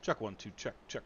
Check 1 2, check, check.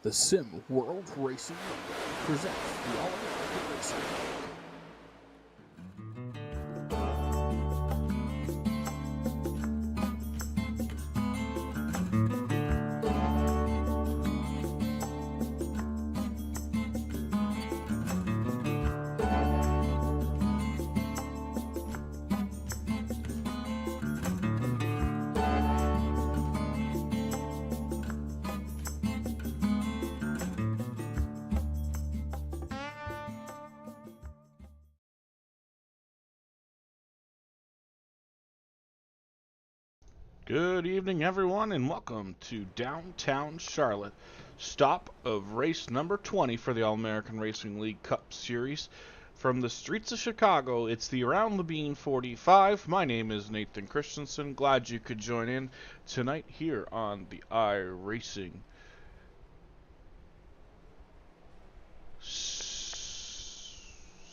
The Sim World Racing presents the All-American Racing. Good evening, everyone, and welcome to downtown Charlotte. Stop of race number 20 for the All-American Racing League Cup Series. From the streets of Chicago, it's the Around the Bean 45. My name is Nathan Christensen. Glad you could join in tonight here on the iRacing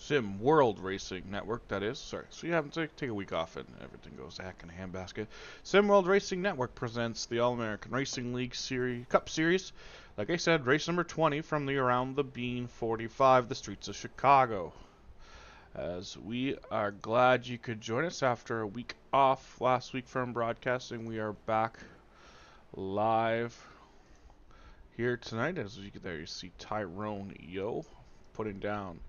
Sim World Racing Network, that is. Sorry, so you have to take a week off and everything goes to heck in a handbasket. Sim World Racing Network presents the All-American Racing League Cup Series. Like I said, race number 20 from the Around the Bean 45, the streets of Chicago. As we are glad you could join us after a week off last week from broadcasting. We are back live here tonight. As there you see Tyrone Yo putting down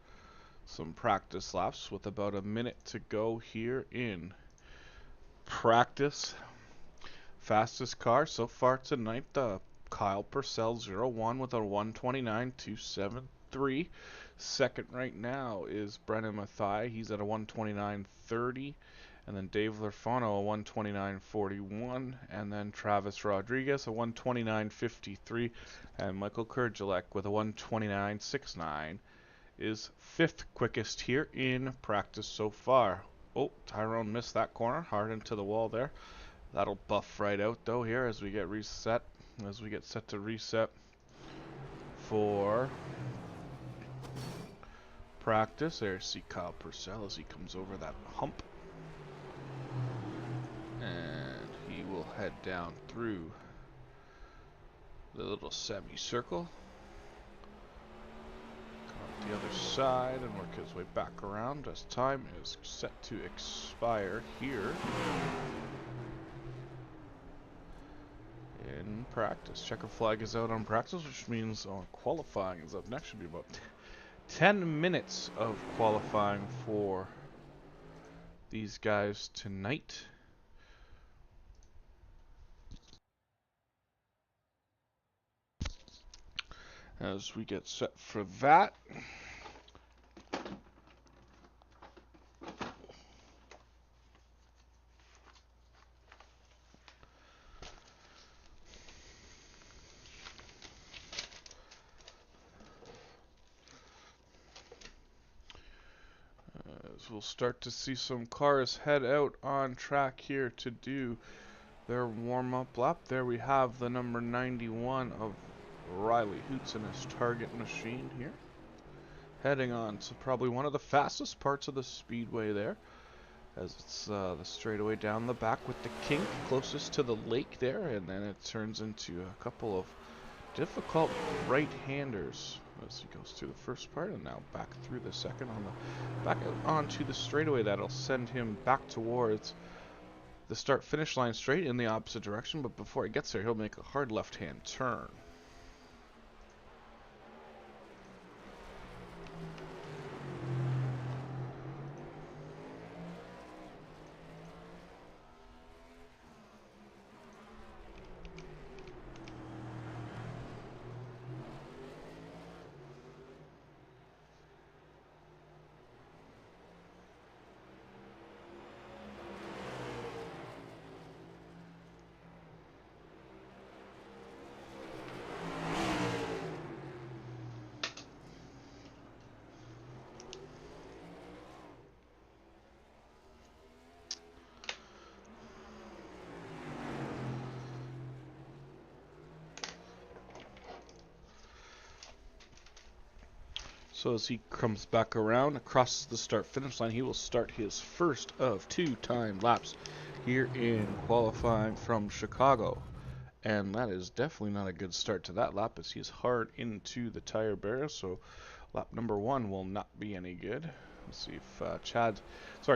some practice laps with about a minute to go here in practice. Fastest car so far tonight, Kyle Purcell 01 with a 129.273. Second right now is Brennan Mathai. He's at a 129.30. And then Dave Lerfano, a 129.41. And then Travis Rodriguez, a 129.53. And Michael Kurjalek with a 129.69. is fifth quickest here in practice so far. Oh, Tyrone missed that corner, hard into the wall there. That'll buff right out though here as we get set to reset for practice. There, see Kyle Purcell as he comes over that hump. And he will head down through the little semicircle. The other side and work his way back around as time is set to expire here in practice. Checker flag is out on practice, which means qualifying is up next. Should be about 10 minutes of qualifying for these guys tonight. As we get set for that, as we'll start to see some cars head out on track here to do their warm-up lap. There we have the number 91 of Riley Hoots and his target machine here. Heading on to probably one of the fastest parts of the speedway there, as it's the straightaway down the back with the kink closest to the lake there, and then it turns into a couple of difficult right-handers as he goes through the first part and now back through the second on the back out onto the straightaway. That'll send him back towards the start-finish line straight in the opposite direction, but before he gets there, he'll make a hard left-hand turn. So as he comes back around across the start-finish line, he will start his first of 2 time laps here in qualifying from Chicago. And that is definitely not a good start to that lap as he's hard into the tire barrier. So lap number 1 will not be any good. Let's see if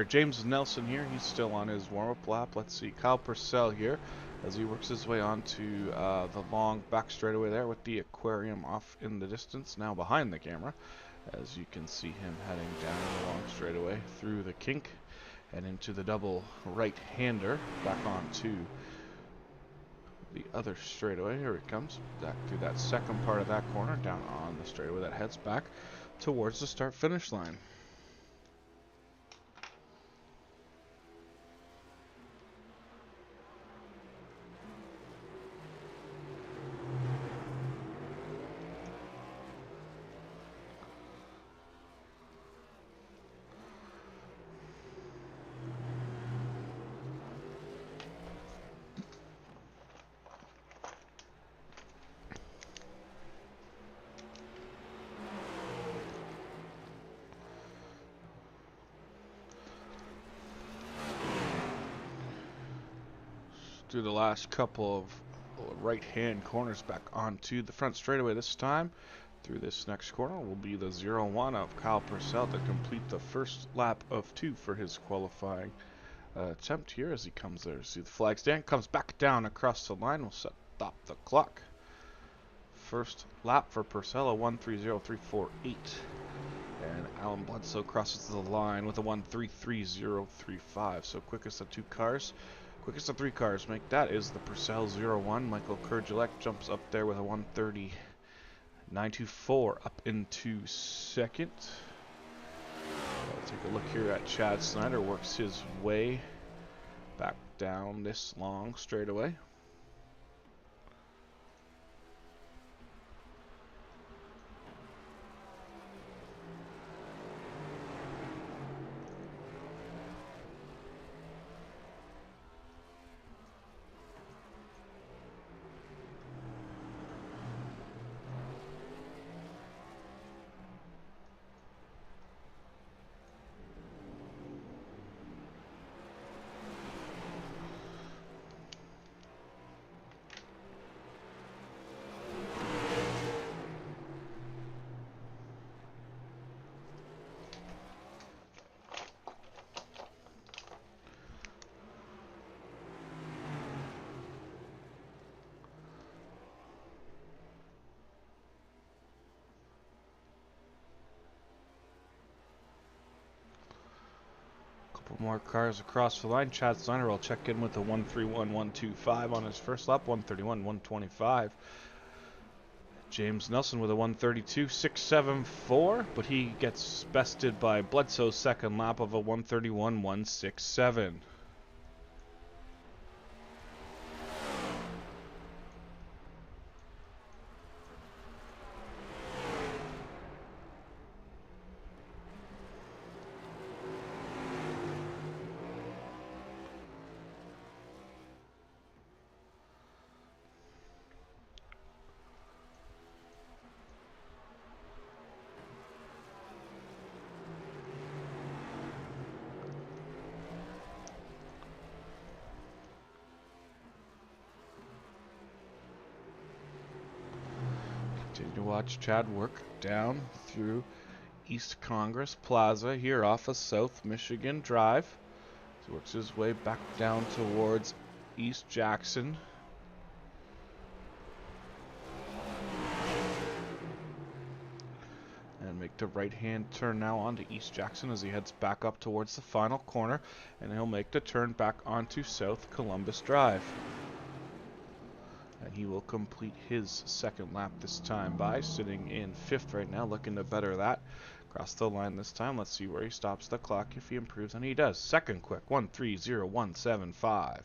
James Nelson here, he's still on his warm-up lap. Let's see, Kyle Purcell here as he works his way onto the long back straightaway there with the aquarium off in the distance, now behind the camera. As you can see him heading down the long straightaway through the kink and into the double right-hander back onto the other straightaway. Here it comes, back through that second part of that corner, down on the straightaway that heads back towards the start-finish line. Through the last couple of right-hand corners back onto the front straightaway this time. Through this next corner will be the 0-1 of Kyle Purcell to complete the first lap of 2 for his qualifying attempt here as he comes there. See the flag stand, comes back down across the line. We'll stop the clock. First lap for Purcell, a 1:30.348. And Alan Bledsoe crosses the line with a 1:33.035. So quickest of 2 cars. Quickest of 3 cars make that is the Purcell 0-1. Michael Kurgelek jumps up there with a 1:30.924 up into second. Take a look here at Chad Snyder, works his way back down this long straightaway. More cars across the line. Chad Snyder will check in with a 1:31.125 on his first lap, 1:31.125. James Nelson with a 1:32.674, but he gets bested by Bledsoe's second lap of a 1:31.167. Continue to watch Chad work down through East Congress Plaza here off of South Michigan Drive. Works his way back down towards East Jackson. And make the right-hand turn now onto East Jackson as he heads back up towards the final corner. And he'll make the turn back onto South Columbus Drive. And he will complete his second lap this time by sitting in 5th right now, looking to better that. Across the line this time. Let's see where he stops the clock if he improves, and he does. Second quick, 1:30.175.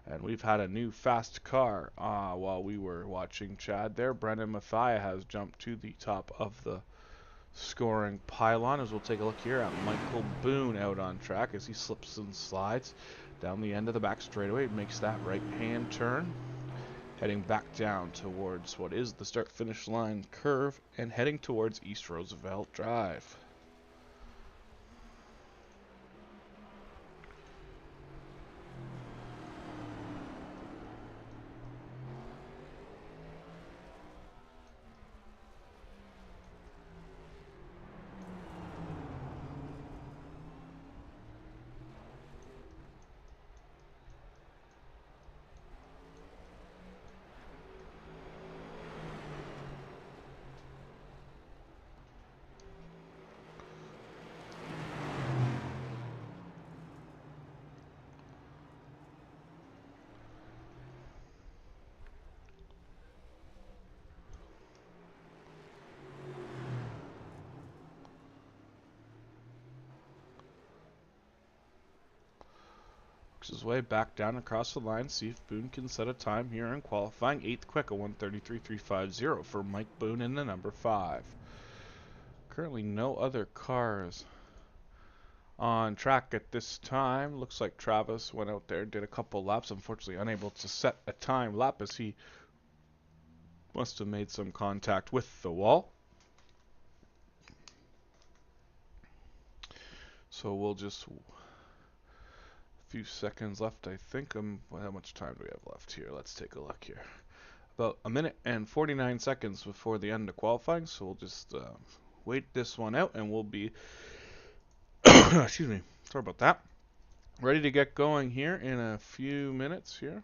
And we've had a new fast car while we were watching Chad there. Brendan Mathia has jumped to the top of the scoring pylon, as we'll take a look here at Michael Boone out on track as he slips and slides down the end of the back straightaway. Makes that right-hand turn, heading back down towards what is the start-finish line curve and heading towards East Roosevelt Drive. Works his way back down across the line. See if Boone can set a time here in qualifying. 8th quick, a 1:33.350 for Mike Boone in the number 5. Currently no other cars on track at this time. Looks like Travis went out there, did a couple laps, unfortunately unable to set a time lap as he must have made some contact with the wall. So we'll just few seconds left, I think. How much time do we have left here? Let's take a look here. About a minute and 49 seconds before the end of qualifying, so we'll just wait this one out, and we'll be excuse me, sorry about that, ready to get going here in a few minutes here.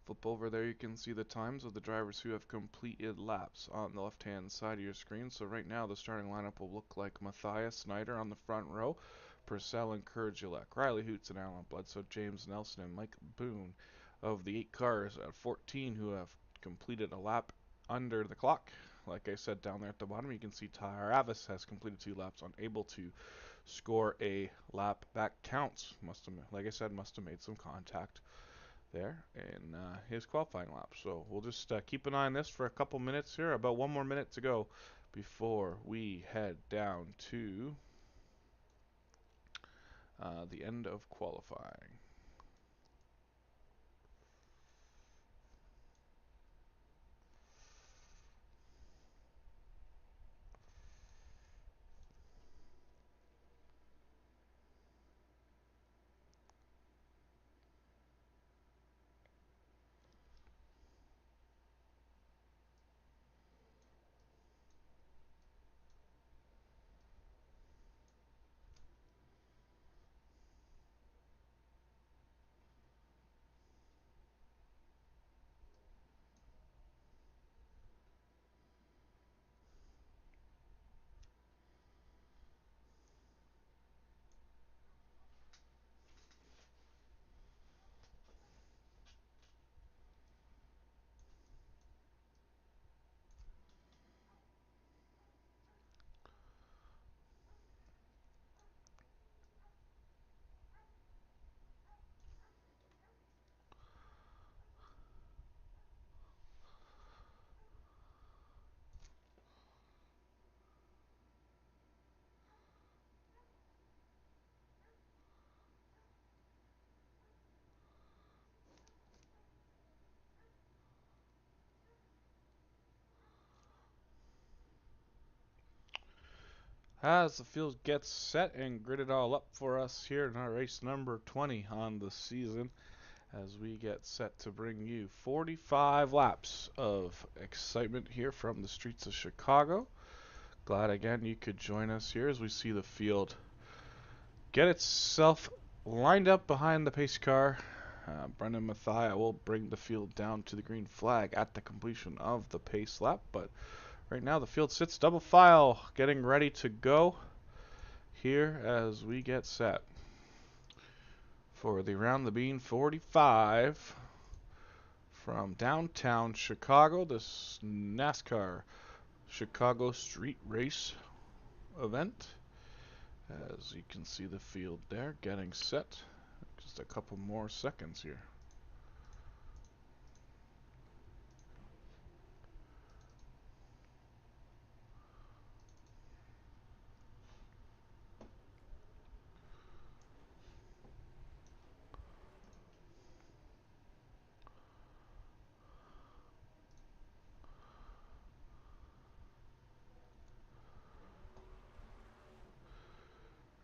Flip over there, you can see the times of the drivers who have completed laps on the left-hand side of your screen. So right now the starting lineup will look like Matthias Snyder on the front row, Purcell and Kurgulek, Riley Hoots and Alan Bledsoe, James Nelson and Mike Boone. Of the 8 cars, 14 who have completed a lap under the clock. Like I said, down there at the bottom, you can see Travis has completed 2 laps, unable to score a lap. That counts. Like I said, must have made some contact there in his qualifying lap. So we'll just keep an eye on this for a couple minutes here. About 1 more minute to go before we head down to the end of qualifying. As the field gets set and gridded all up for us here in our race number 20 on the season, as we get set to bring you 45 laps of excitement here from the streets of Chicago. Glad again you could join us here as we see the field get itself lined up behind the pace car. Brendan Mathia will bring the field down to the green flag at the completion of the pace lap, but right now the field sits double file, getting ready to go here as we get set for the Round the Bean 45 from downtown Chicago, this NASCAR Chicago Street Race event. As you can see the field there getting set. Just a couple more seconds here.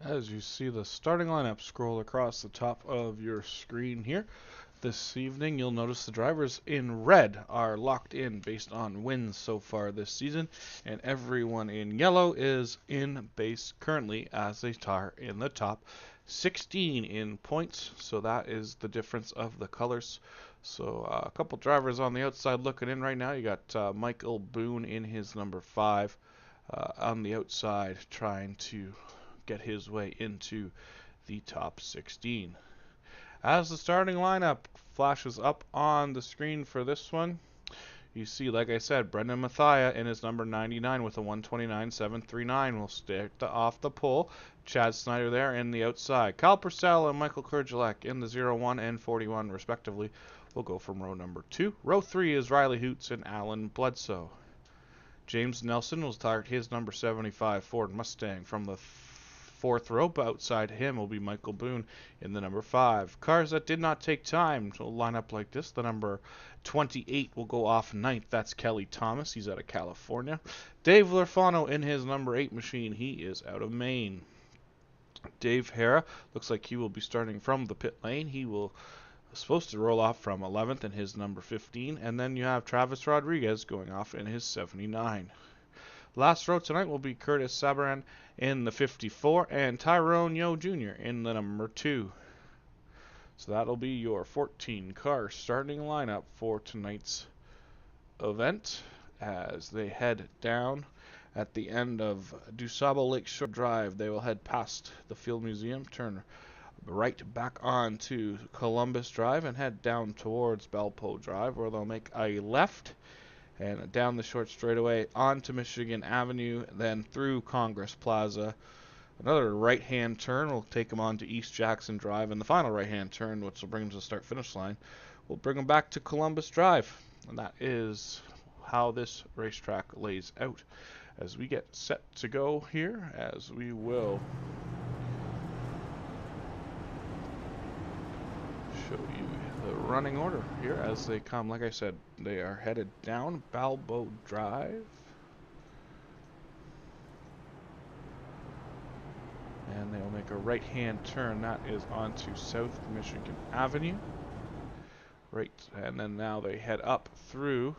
As you see the starting lineup scroll across the top of your screen here, this evening you'll notice the drivers in red are locked in based on wins so far this season, and everyone in yellow is in base currently as they are in the top 16 in points, so that is the difference of the colors. So a couple drivers on the outside looking in right now. You got Michael Boone in his number 5 on the outside trying to get his way into the top 16. As the starting lineup flashes up on the screen for this one, you see, like I said, Brendan Mathia in his number 99 with a 129.739 will start off the pole. Chad Snyder there in the outside. Kyle Purcell and Michael Kurgelek in the 01 and 41 respectively will go from row number 2. Row 3 is Riley Hoots and Alan Bledsoe. James Nelson will start his number 75 Ford Mustang from the 4th row. Outside him will be Michael Boone in the number 5. Cars that did not take time to line up like this. The number 28 will go off 9th. That's Kelly Thomas. He's out of California. Dave Lorfano in his number 8 machine. He is out of Maine. Dave Hara looks like he will be starting from the pit lane. He will supposed to roll off from 11th in his number 15. And then you have Travis Rodriguez going off in his 79. Last row tonight will be Curtis Sabran in the 54 and Tyrone Yo Jr. in the number 2. So that'll be your 14 car starting lineup for tonight's event as they head down at the end of DuSable Lakeshore Drive. They will head past the Field Museum, turn right back on to Columbus Drive and head down towards Belpo Drive, where they'll make a left and down the short straightaway onto Michigan Avenue, then through Congress Plaza. Another right-hand turn will take them on to East Jackson Drive, and the final right-hand turn, which will bring them to the start-finish line, will bring them back to Columbus Drive. And that is how this racetrack lays out as we get set to go here, as we will show you the running order here as they come. Like I said, they are headed down Balbo Drive. And they'll make a right-hand turn. That is onto South Michigan Avenue. Right, and then now they head up through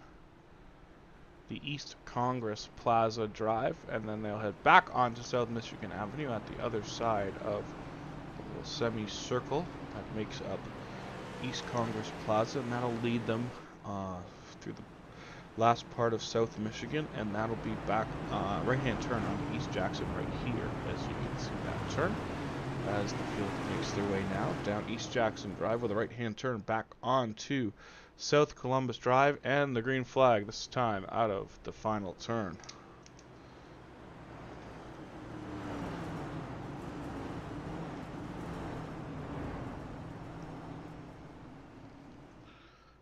the East Congress Plaza Drive, and then they'll head back onto South Michigan Avenue at the other side of the little semicircle that makes up East Congress Plaza, and that'll lead them through the last part of South Michigan, and that'll be back right-hand turn on East Jackson right here, as you can see that turn, as the field makes their way now down East Jackson Drive with a right-hand turn back onto South Columbus Drive, and the green flag this time out of the final turn.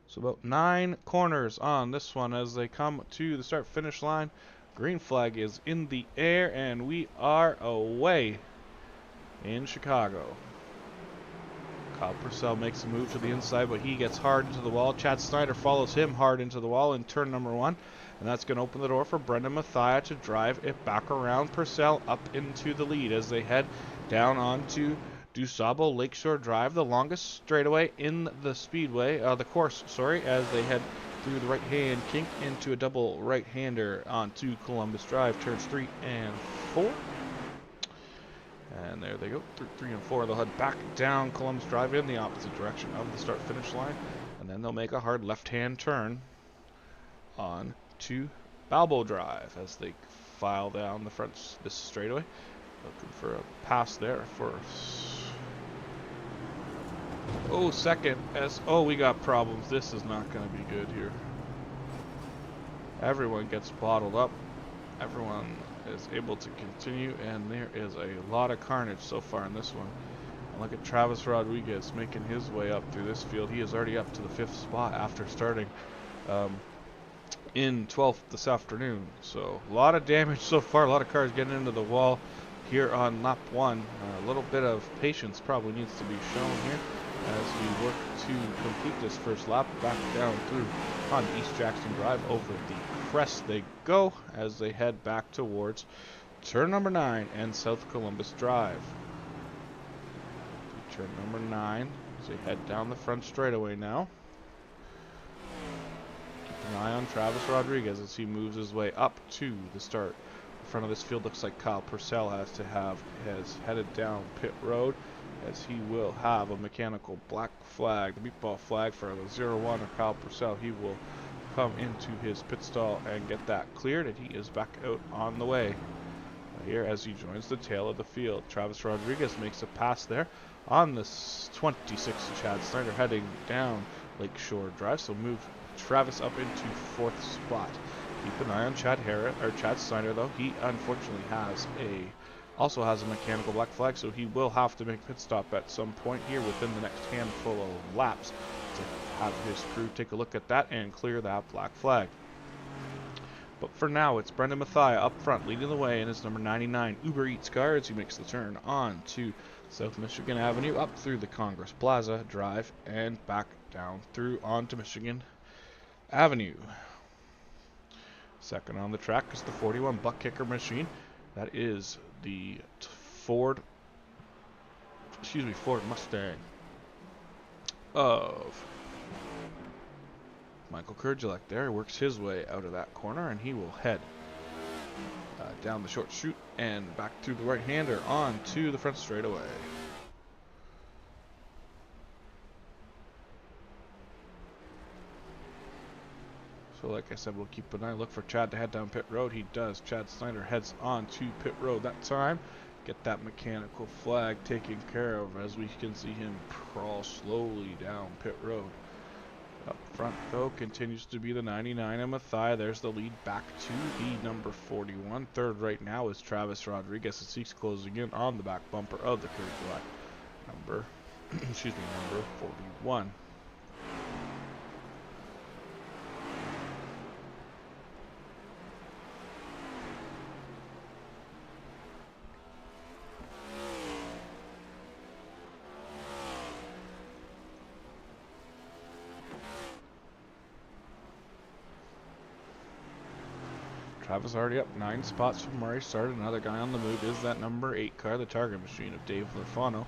So about 9 corners on this one as they come to the start-finish line. Green flag is in the air, and we are away in Chicago. Kyle Purcell makes a move to the inside, but he gets hard into the wall. Chad Snyder follows him hard into the wall in turn number 1, and that's going to open the door for Brendan Mathia to drive it back around Purcell up into the lead as they head down onto DuSable Lakeshore Drive, the longest straightaway in the speedway, the course, as they head through the right-hand kink into a double right-hander onto Columbus Drive, turns 3 and 4. And there they go, 3 and 4. They'll head back down Columbus Drive in the opposite direction of the start-finish line, and then they'll make a hard left-hand turn on to Balboa Drive as they file down the front this straightaway. Looking for a pass there for second. We got problems. This is not going to be good here. Everyone gets bottled up. Everyone is able to continue, and there is a lot of carnage so far in this one. And look at Travis Rodriguez making his way up through this field. He is already up to the 5th spot after starting in 12th this afternoon. So a lot of damage so far, a lot of cars getting into the wall here on lap 1. A little bit of patience probably needs to be shown here as we work to complete this first lap. Back down through on East Jackson Drive, over the crest they go as they head back towards turn number 9 and South Columbus Drive. Turn number 9 as they head down the front straightaway now. Keep an eye on Travis Rodriguez as he moves his way up to the start. In front of this field looks like Kyle Purcell has headed down pit road, as he will have a mechanical black flag, the meatball flag for the 0-1 of Kyle Purcell. He will come into his pit stall and get that cleared, and he is back out on the way here as he joins the tail of the field. Travis Rodriguez makes a pass there on the 26 Chad Snyder heading down Lakeshore Drive, so move Travis up into 4th spot. Keep an eye on Chad Snyder though. He unfortunately also has a mechanical black flag, so he will have to make pit stop at some point here within the next handful of laps to have his crew take a look at that and clear that black flag. But for now, it's Brendan Mathia up front leading the way in his number 99 Uber Eats car as he makes the turn on to South Michigan Avenue, up through the Congress Plaza Drive, and back down through onto Michigan Avenue. Second on the track is the 41 Buck Kicker machine. That is the Ford Mustang of Michael Kurgelek there. He works his way out of that corner, and he will head down the short chute and back through the right-hander on to the front straightaway. So like I said, we'll keep an eye, look for Chad to head down pit road. He does. Chad Snyder heads on to pit road that time. Get that mechanical flag taken care of as we can see him crawl slowly down pit road. Up front though continues to be the 99 and Mathia. There's the lead back to the number 41. Third right now is Travis Rodriguez as he's closing in on the back bumper of the Kurgelek number number 41. Travis already up 9 spots from where he started. Another guy on the move is that number 8 car, the Target machine of Dave Lafano.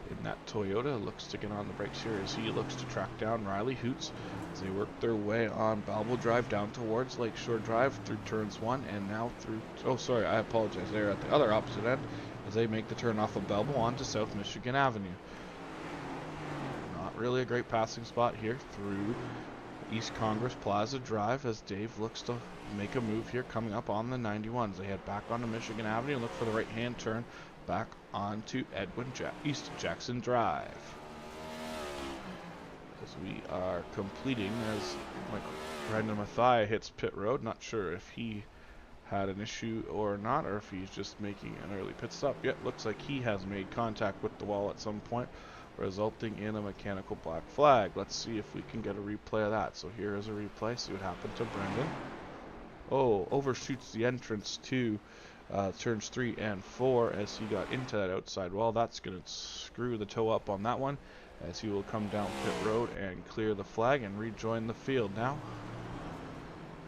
In that Toyota, looks to get on the brakes here as he looks to track down Riley Hoots as they work their way on Balboa Drive down towards Lakeshore Drive through turns 1 and now through, I apologize, they're at the other opposite end as they make the turn off of Balboa onto South Michigan Avenue. Not really a great passing spot here through East Congress Plaza Drive as Dave looks to make a move here coming up on the 91s. They head back onto Michigan Avenue and look for the right-hand turn back onto East Jackson Drive. As we are completing, as Brendan Mathia hits pit road, not sure if he had an issue or not, or if he's just making an early pit stop. Yet looks like he has made contact with the wall at some point, resulting in a mechanical black flag. Let's see if we can get a replay of that. So here is a replay. See what happened to Brendan. Overshoots the entrance to turns 3 and 4 as he got into that outside wall. That's going to screw the toe up on that one as he will come down pit road and clear the flag and rejoin the field now.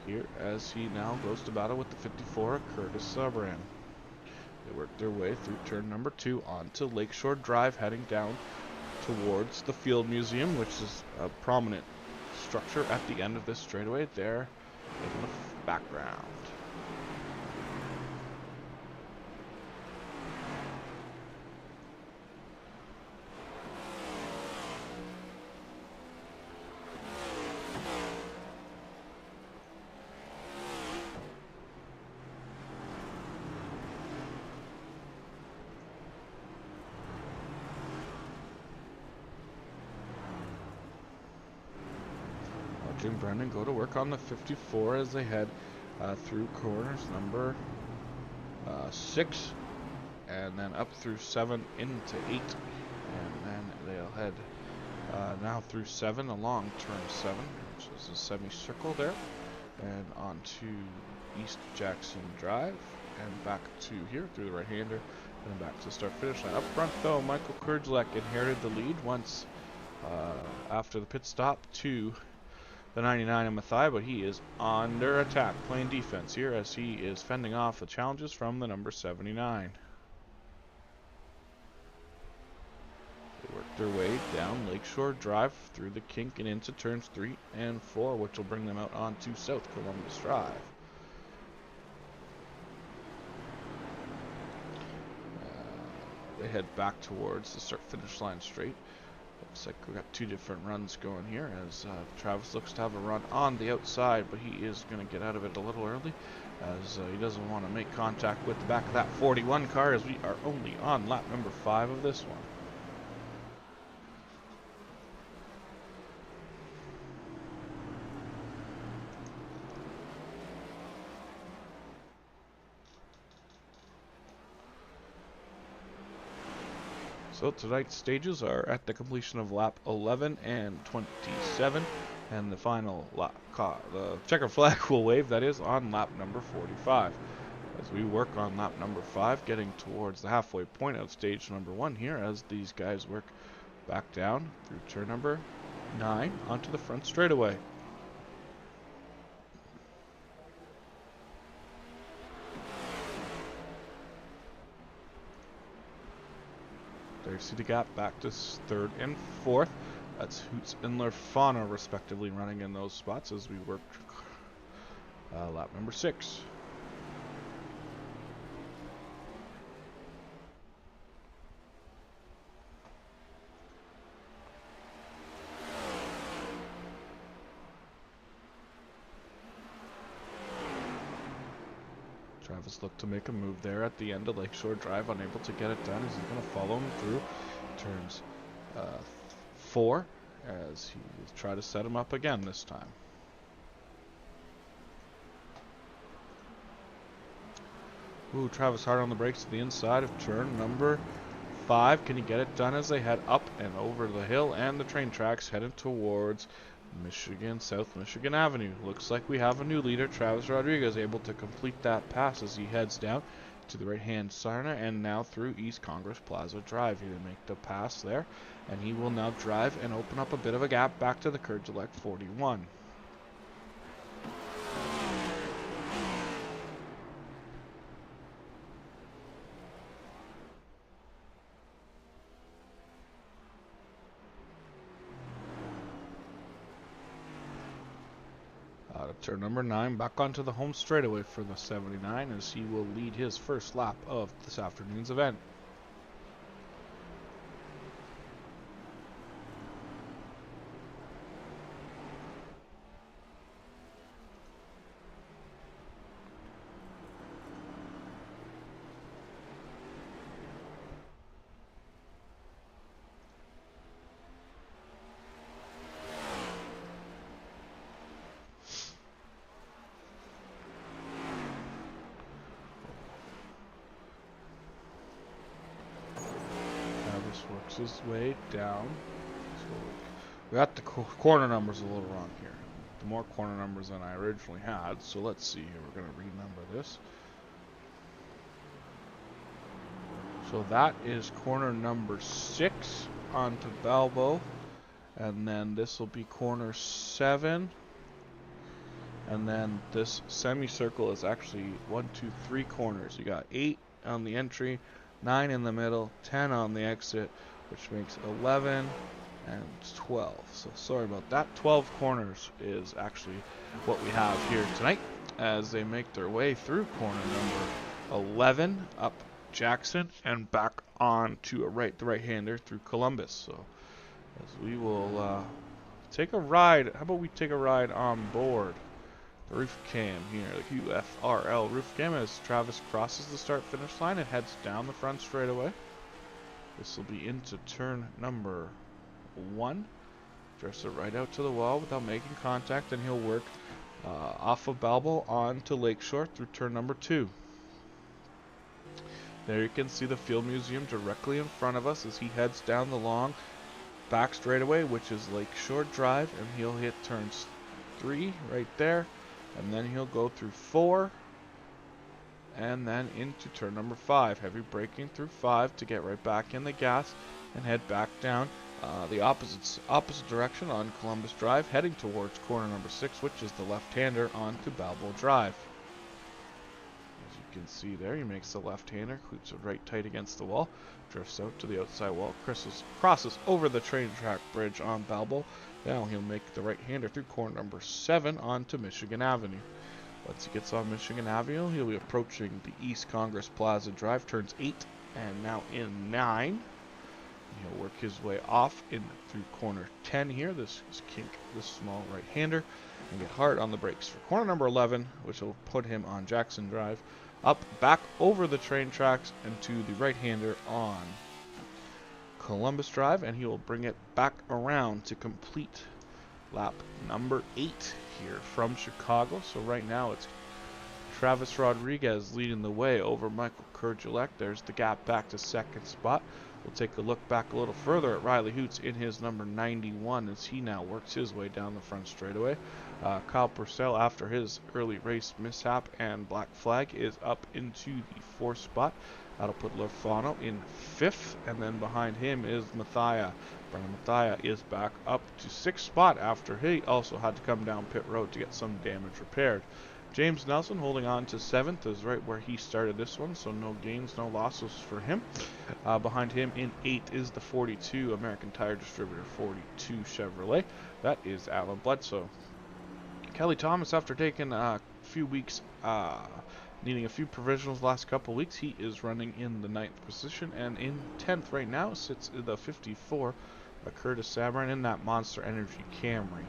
Here as he now goes to battle with the 54 Curtis Sabran. They work their way through turn number 2 onto Lakeshore Drive, heading down towards the Field Museum, which is a prominent structure at the end of this straightaway there in the background. watching Brendan go to work on the 54 as they head through corners number 6, and then up through 7 into 8, and then they'll head now through 7 along turn 7, which is a semicircle there, and onto East Jackson Drive, and back to here through the right-hander, and back to the start-finish line. Up front, though, Michael Kurdzlek inherited the lead once after the pit stop to the 99 in Mathai, but he is under attack, playing defense here as he is fending off the challenges from the number 79. They work their way down Lakeshore Drive through the kink and into turns 3 and 4, which will bring them out onto South Columbus Drive. They head back towards the start-finish line straight. Looks like we got 2 different runs going here as Travis looks to have a run on the outside, but he is going to get out of it a little early as he doesn't want to make contact with the back of that 41 car, as we are only on lap number 5 of this one. So tonight's stages are at the completion of lap 11 and 27, and the final lap, the checker flag will wave, that is, on lap number 45. As we work on lap number 5, getting towards the halfway point of stage number 1 here, as these guys work back down through turn number 9 onto the front straightaway. There you see the gap back to 3rd and 4th. That's Hoots and Lurfana respectively running in those spots as we work lap number 6. Travis looked to make a move there at the end of Lakeshore Drive, unable to get it done as he's going to follow him through turns 4 as he tries to set him up again this time. Ooh, Travis hard on the brakes to the inside of turn number 5. Can he get it done as they head up and over the hill and the train tracks headed towards South Michigan Avenue? Looks like we have a new leader. Travis Rodriguez able to complete that pass as he heads down to the right-hand side and now through East Congress Plaza Drive. He will make the pass there, and he will now drive and open up a bit of a gap back to the Kurdzlek 41. Turn number 9 back onto the home straightaway for the 79 as he will lead his first lap of this afternoon's event. Works his way down. So we got the corner numbers a little wrong here. The more corner numbers than I originally had. So let's see here. We're going to renumber this. So that is corner number 6 onto Balbo. And then this will be corner 7. And then this semicircle is actually 1, 2, 3 corners. You got 8 on the entry, 9 in the middle, 10 on the exit, which makes 11 and 12. So sorry about that. 12 corners is actually what we have here tonight as they make their way through corner number 11 up Jackson and back on to the right-hander through Columbus. So as we will take a ride. How about we take a ride on board the roof cam here, the AARL roof cam, as Travis crosses the start-finish line and heads down the front straightaway. This will be into turn number 1. Drifts it right out to the wall without making contact, and he'll work off of Balbo on to Lakeshore through turn number 2. There you can see the Field Museum directly in front of us as he heads down the long back straightaway, which is Lakeshore Drive, and he'll hit turns 3 right there, and then he'll go through 4, and then into turn number 5. Heavy braking through 5 to get right back in the gas and head back down the opposite direction on Columbus Drive, heading towards corner number 6, which is the left-hander onto Balbo Drive. As you can see there, he makes the left-hander, cleats it right tight against the wall, drifts out to the outside wall, crosses over the train track bridge on Balbo. Now he'll make the right-hander through corner number 7 onto Michigan Avenue. Once he gets on Michigan Avenue, he'll be approaching the East Congress Plaza Drive, turns 8 and now in 9. He'll work his way off in through corner 10 here. This is kink, this small right-hander, and get hard on the brakes for corner number 11, which will put him on Jackson Drive, up back over the train tracks and to the right-hander on Columbus Drive, and he will bring it back around to complete lap number 8 here from Chicago. So right now it's Travis Rodriguez leading the way over Michael Kurgelek. There's the gap back to second spot. We'll take a look back a little further at Riley Hoots in his number 91 as he now works his way down the front straightaway. Kyle Purcell, after his early race mishap and black flag, is up into the 4th spot. That'll put Lofano in 5th, and then behind him is Mathia. Brian Mathia is back up to 6th spot after he also had to come down pit road to get some damage repaired. James Nelson holding on to 7th is right where he started this one, so no gains, no losses for him. Behind him in 8th is the 42 American Tire Distributor 42 Chevrolet. That is Alan Bledsoe. Kelly Thomas, after taking a few weeks, needing a few provisionals the last couple weeks, he is running in the 9th position, and in 10th right now sits the 54 Curtis Sabran in that Monster Energy Camry.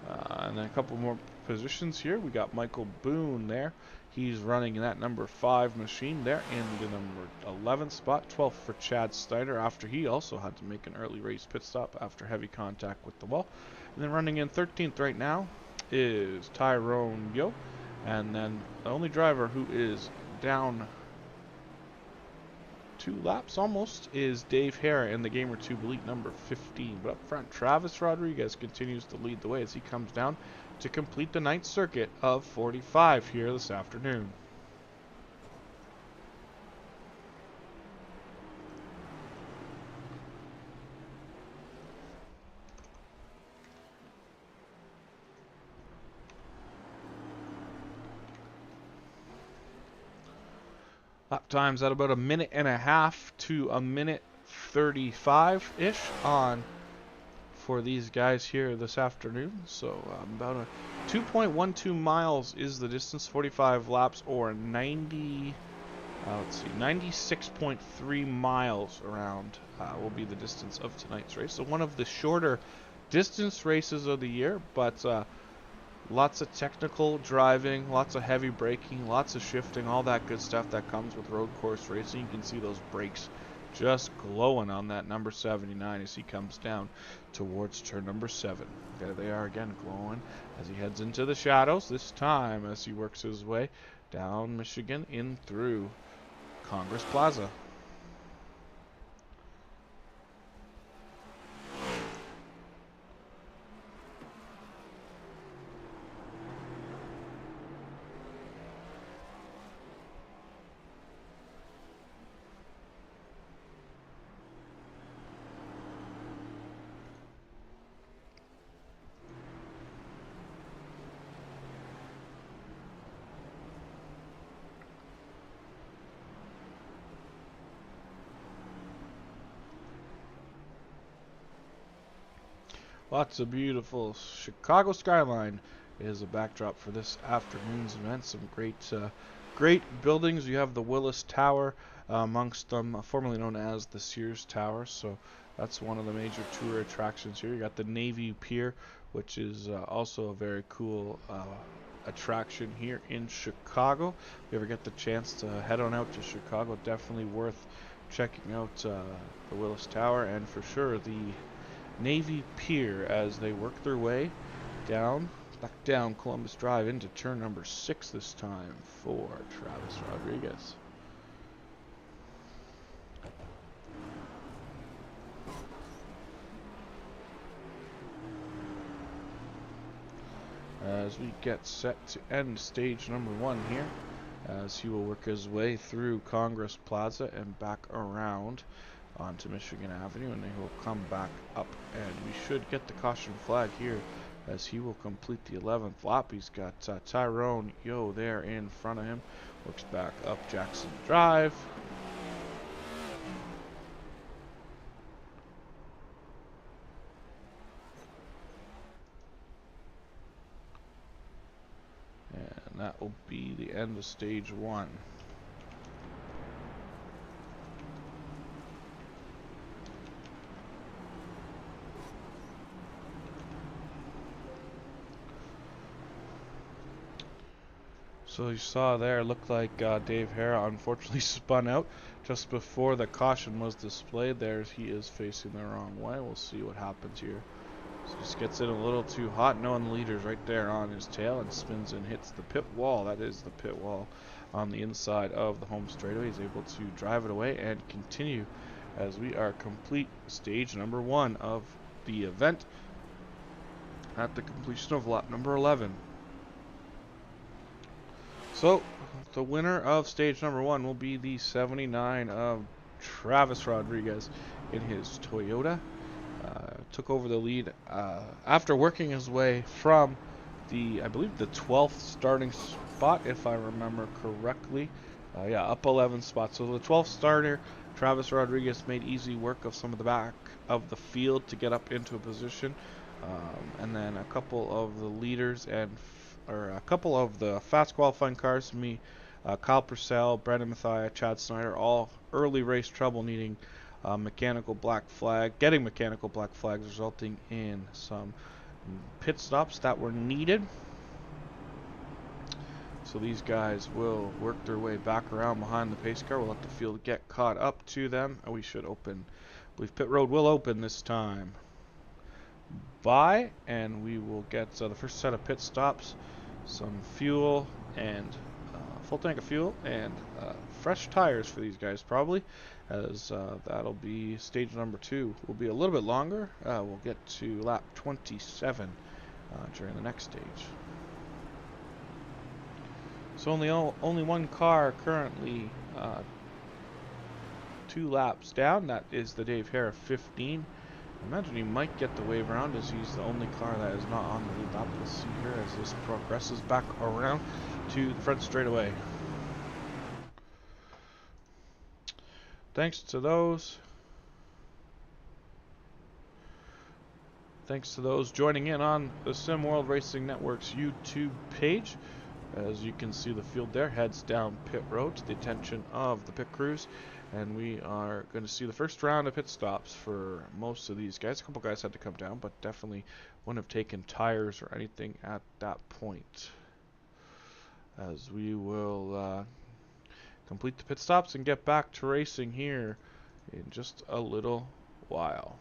And then a couple more positions here. We got Michael Boone there. He's running in that number 5 machine there in the number 11th spot. 12th for Chad Steiner after he also had to make an early race pit stop after heavy contact with the wall. And then running in 13th right now is Tyrone Yo. And then the only driver who is down 2 laps almost is Dave Hare in the Gamer Tube Elite number 15. But up front, Travis Rodriguez continues to lead the way as he comes down to complete the 9th circuit of 45 here this afternoon. Lap times at about 1.5 to 1:35-ish on for these guys here this afternoon. So about a 2.12 miles is the distance, 45 laps, or 96.3 miles around will be the distance of tonight's race. So one of the shorter distance races of the year, but lots of technical driving, lots of heavy braking, lots of shifting, all that good stuff that comes with road course racing. You can see those brakes just glowing on that number 79 as he comes down towards turn number 7. There they are again, glowing as he heads into the shadows, this time as he works his way down Michigan in through Congress Plaza. Lots of beautiful Chicago skyline is a backdrop for this afternoon's event. Some great buildings. You have the Willis Tower amongst them, formerly known as the Sears Tower. So that's one of the major tour attractions here. You got the Navy Pier, which is also a very cool attraction here in Chicago. If you ever get the chance to head on out to Chicago, definitely worth checking out the Willis Tower, and for sure the Navy Pier as they work their way back down Columbus Drive into turn number 6 this time for Travis Rodriguez. As we get set to end stage number 1 here, as he will work his way through Congress Plaza and back around onto Michigan Avenue, and he will come back up, and we should get the caution flag here as he will complete the 11th lap. He's got Tyrone Yo there in front of him, works back up Jackson Drive. And that will be the end of stage 1. So you saw there, looked like Dave Hara unfortunately spun out just before the caution was displayed there. He is facing the wrong way. We'll see what happens here. So just gets in a little too hot, knowing the leader's right there on his tail, and spins and hits the pit wall. That is the pit wall on the inside of the home straightaway. He's able to drive it away and continue as we are complete stage number 1 of the event at the completion of lap number 11. So, the winner of stage number 1 will be the 79 of Travis Rodriguez in his Toyota. Took over the lead after working his way from I believe the 12th starting spot, if I remember correctly. Yeah, up 11 spots. So the 12th starter, Travis Rodriguez, made easy work of some of the back of the field to get up into a position. And then a couple of the leaders or a couple of the fast qualifying cars, Kyle Purcell, Brandon Mathia, Chad Snyder, all early race trouble needing getting mechanical black flags, resulting in some pit stops that were needed. So these guys will work their way back around behind the pace car. We'll let the field get caught up to them. We should open, I believe pit road will open this time. And we will get the first set of pit stops, some fuel and full tank of fuel and fresh tires for these guys probably, as that'll be stage number 2. Will be a little bit longer. We'll get to lap 27 during the next stage. So only one car currently 2 laps down. That is the Dave Hara 15. I imagine he might get the wave around as he's the only car that is not on the lead lap. We'll see here as this progresses back around to the front straightaway. Thanks to those joining in on the Sim World Racing Network's YouTube page. As you can see, the field there heads down pit road to the attention of the pit crews, and we are going to see the first round of pit stops for most of these guys. A couple guys had to come down, but definitely wouldn't have taken tires or anything at that point. As we will complete the pit stops and get back to racing here in just a little while.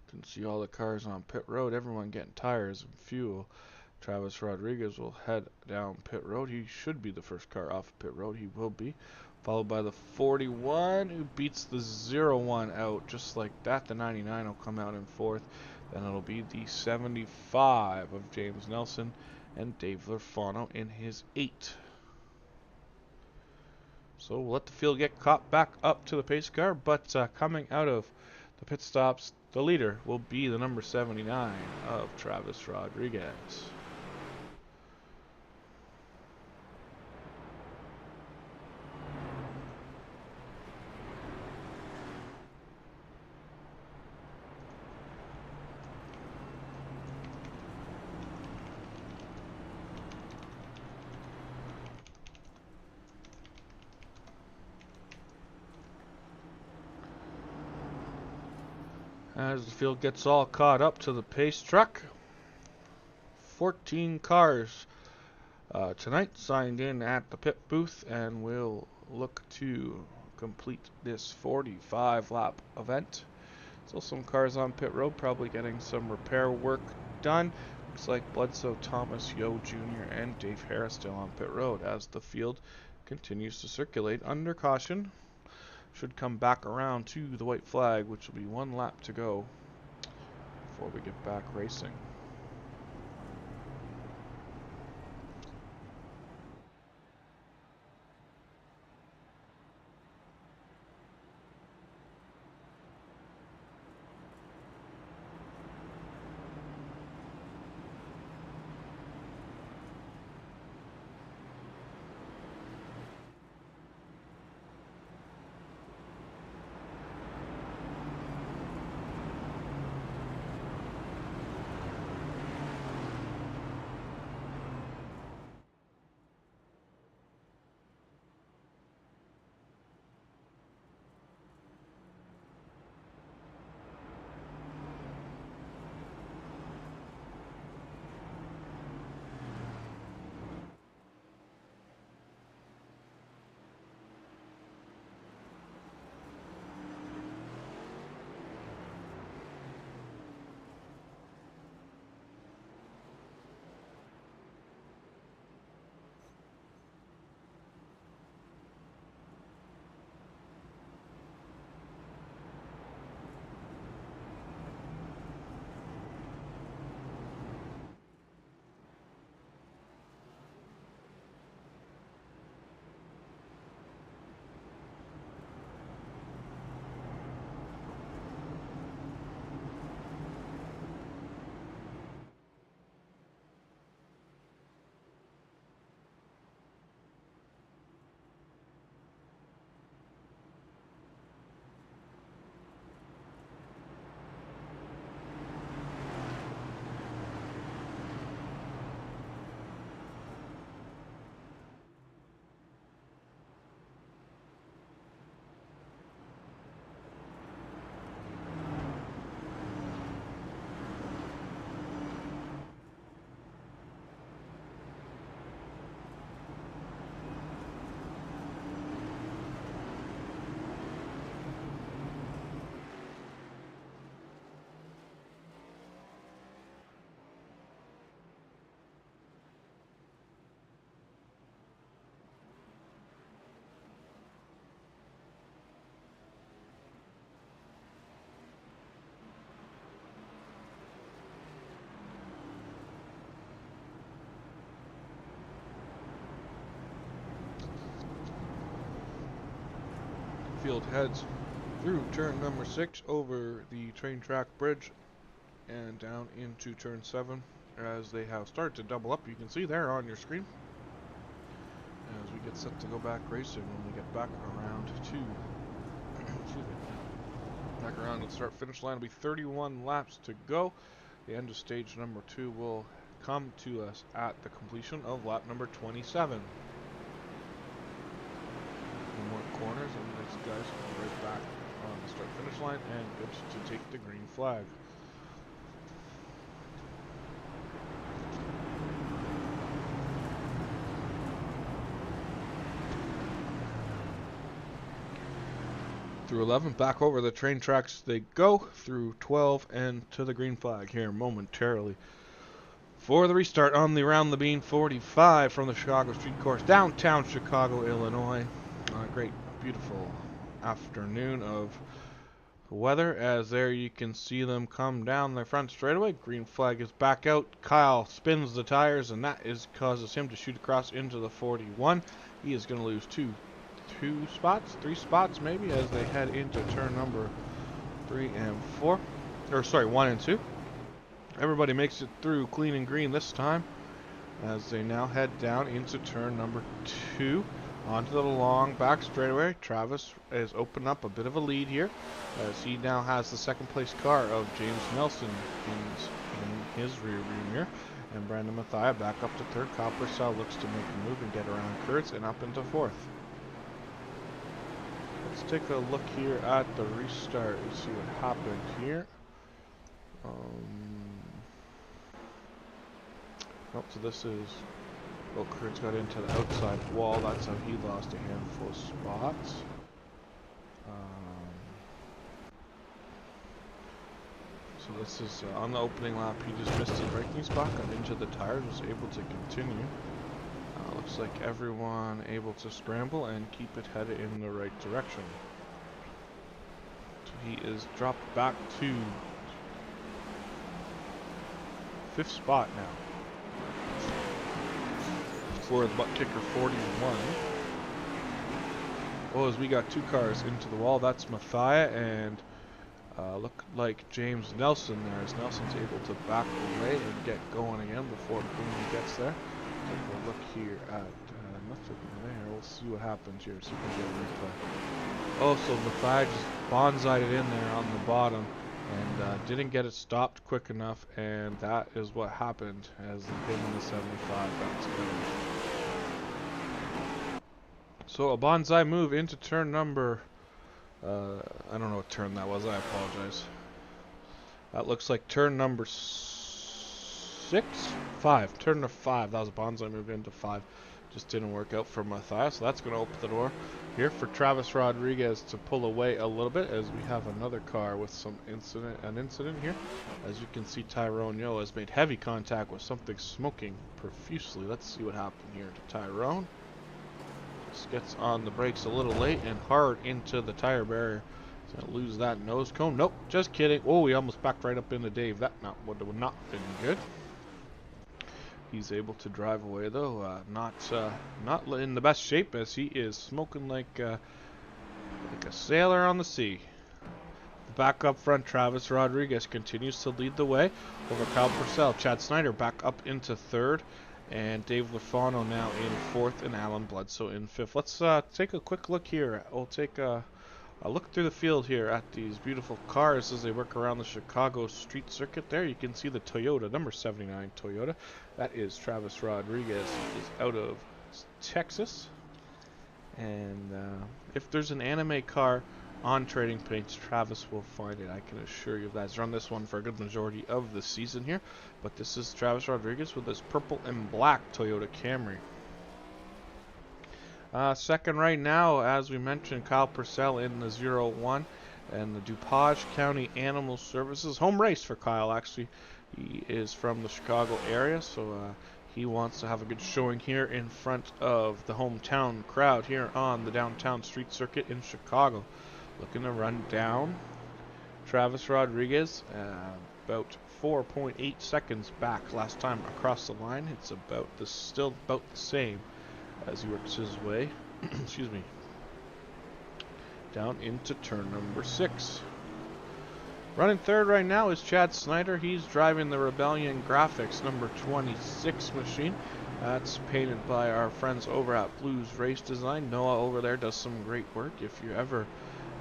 You can see all the cars on pit road, everyone getting tires and fuel. Travis Rodriguez will head down pit road. He should be the first car off pit road. He will be. Followed by the 41, who beats the 01 out just like that. The 99 will come out in 4th. Then it'll be the 75 of James Nelson and Dave Lurfano in his 8. So we'll let the field get caught back up to the pace car, but coming out of the pit stops, the leader will be the number 79 of Travis Rodriguez. As the field gets all caught up to the pace truck, 14 cars tonight, signed in at the pit booth, and we'll look to complete this 45 lap event. Still some cars on pit road, probably getting some repair work done. Looks like Bledsoe, Thomas, Yo Jr., and Dave Harris still on pit road as the field continues to circulate under caution. Should come back around to the white flag, which will be one lap to go before we get back racing. Field heads through turn number 6 over the train track bridge and down into turn 7 as they have started to double up. You can see there on your screen as we get set to go back racing when we get back around to excuse me, back around to the start finish line. Will be 31 laps to go. The end of stage number 2 will come to us at the completion of lap number 27. More corners, and these guys will be right back on the start finish line and good to take the green flag. Through 11, back over the train tracks they go through 12 and to the green flag here momentarily. For the restart on the Around the Bean 45 from the Chicago Street Course, downtown Chicago, Illinois. Great, beautiful afternoon of weather as there you can see them come down their front straightaway. Green flag is back out. Kyle spins the tires and that causes him to shoot across into the 41. He is going to lose three spots maybe as they head into turn number 3 and 4. Or sorry, 1 and 2. Everybody makes it through clean and green this time as they now head down into turn number 2. Onto the long back straightaway. Travis has opened up a bit of a lead here as he now has the second place car of James Nelson in his rear mirror. And Brandon Mathia back up to third. Copper Cell looks to make a move and get around Kurtz and up into fourth. Let's take a look here at the restart and see what happened here. So this is Oh, Kurt's got into the outside wall. That's how he lost a handful of spots. So this is on the opening lap. He just missed his braking spot, got into the tires, was able to continue. Looks like everyone able to scramble and keep it headed in the right direction. So he is dropped back to 5th spot now for the butt kicker 41. Oh, as we got 2 cars into the wall, that's Mathia and look like James Nelson there, as Nelson's able to back away and get going again before Boone gets there. Take a look here at nothing there. We'll see what happens here. See if we can get a replay. Oh, so Mathia just bonsaied it in there on the bottom and didn't get it stopped quick enough, and that is what happened as they hit in the 75. That's good. So a bonsai move into turn number. I don't know what turn that was. I apologize. That looks like turn number 5. Turn to 5. That was a bonsai move into 5. Just didn't work out for Mathia, so that's going to open the door here for Travis Rodriguez to pull away a little bit, as we have another car with an incident here. As you can see, Tyrone Yo has made heavy contact with something smoking profusely. Let's see what happened here to Tyrone. Just gets on the brakes a little late and hard into the tire barrier. He's going to lose that nose cone. Nope, just kidding. Oh, he almost backed right up into Dave. That would have not been good. He's able to drive away though, not in the best shape, as he is smoking like a sailor on the sea. Back up front, Travis Rodriguez continues to lead the way over Kyle Purcell. Chad Snyder back up into 3rd, and Dave Lafano now in 4th, and Alan Bledsoe in 5th. Let's take a quick look here. We'll take a look through the field here at these beautiful cars as they work around the Chicago street circuit. There you can see the Toyota, number 79 Toyota. That is Travis Rodriguez. He is out of Texas. And if there's an anime car on Trading Paints, Travis will find it. I can assure you of that. He's run this one for a good majority of the season here. But this is Travis Rodriguez with his purple and black Toyota Camry. Second right now, as we mentioned, Kyle Purcell in the 0-1, and the DuPage County Animal Services home race for Kyle. Actually, he is from the Chicago area, so he wants to have a good showing here in front of the hometown crowd here on the downtown street circuit in Chicago. Looking to run down Travis Rodriguez, about 4.8 seconds back last time across the line. It's still about the same as he works his way, excuse me, down into turn number 6. Running 3rd right now is Chad Snyder. He's driving the Rebellion Graphics number 26 machine. That's painted by our friends over at Blues Race Design. Noah over there does some great work. If you're ever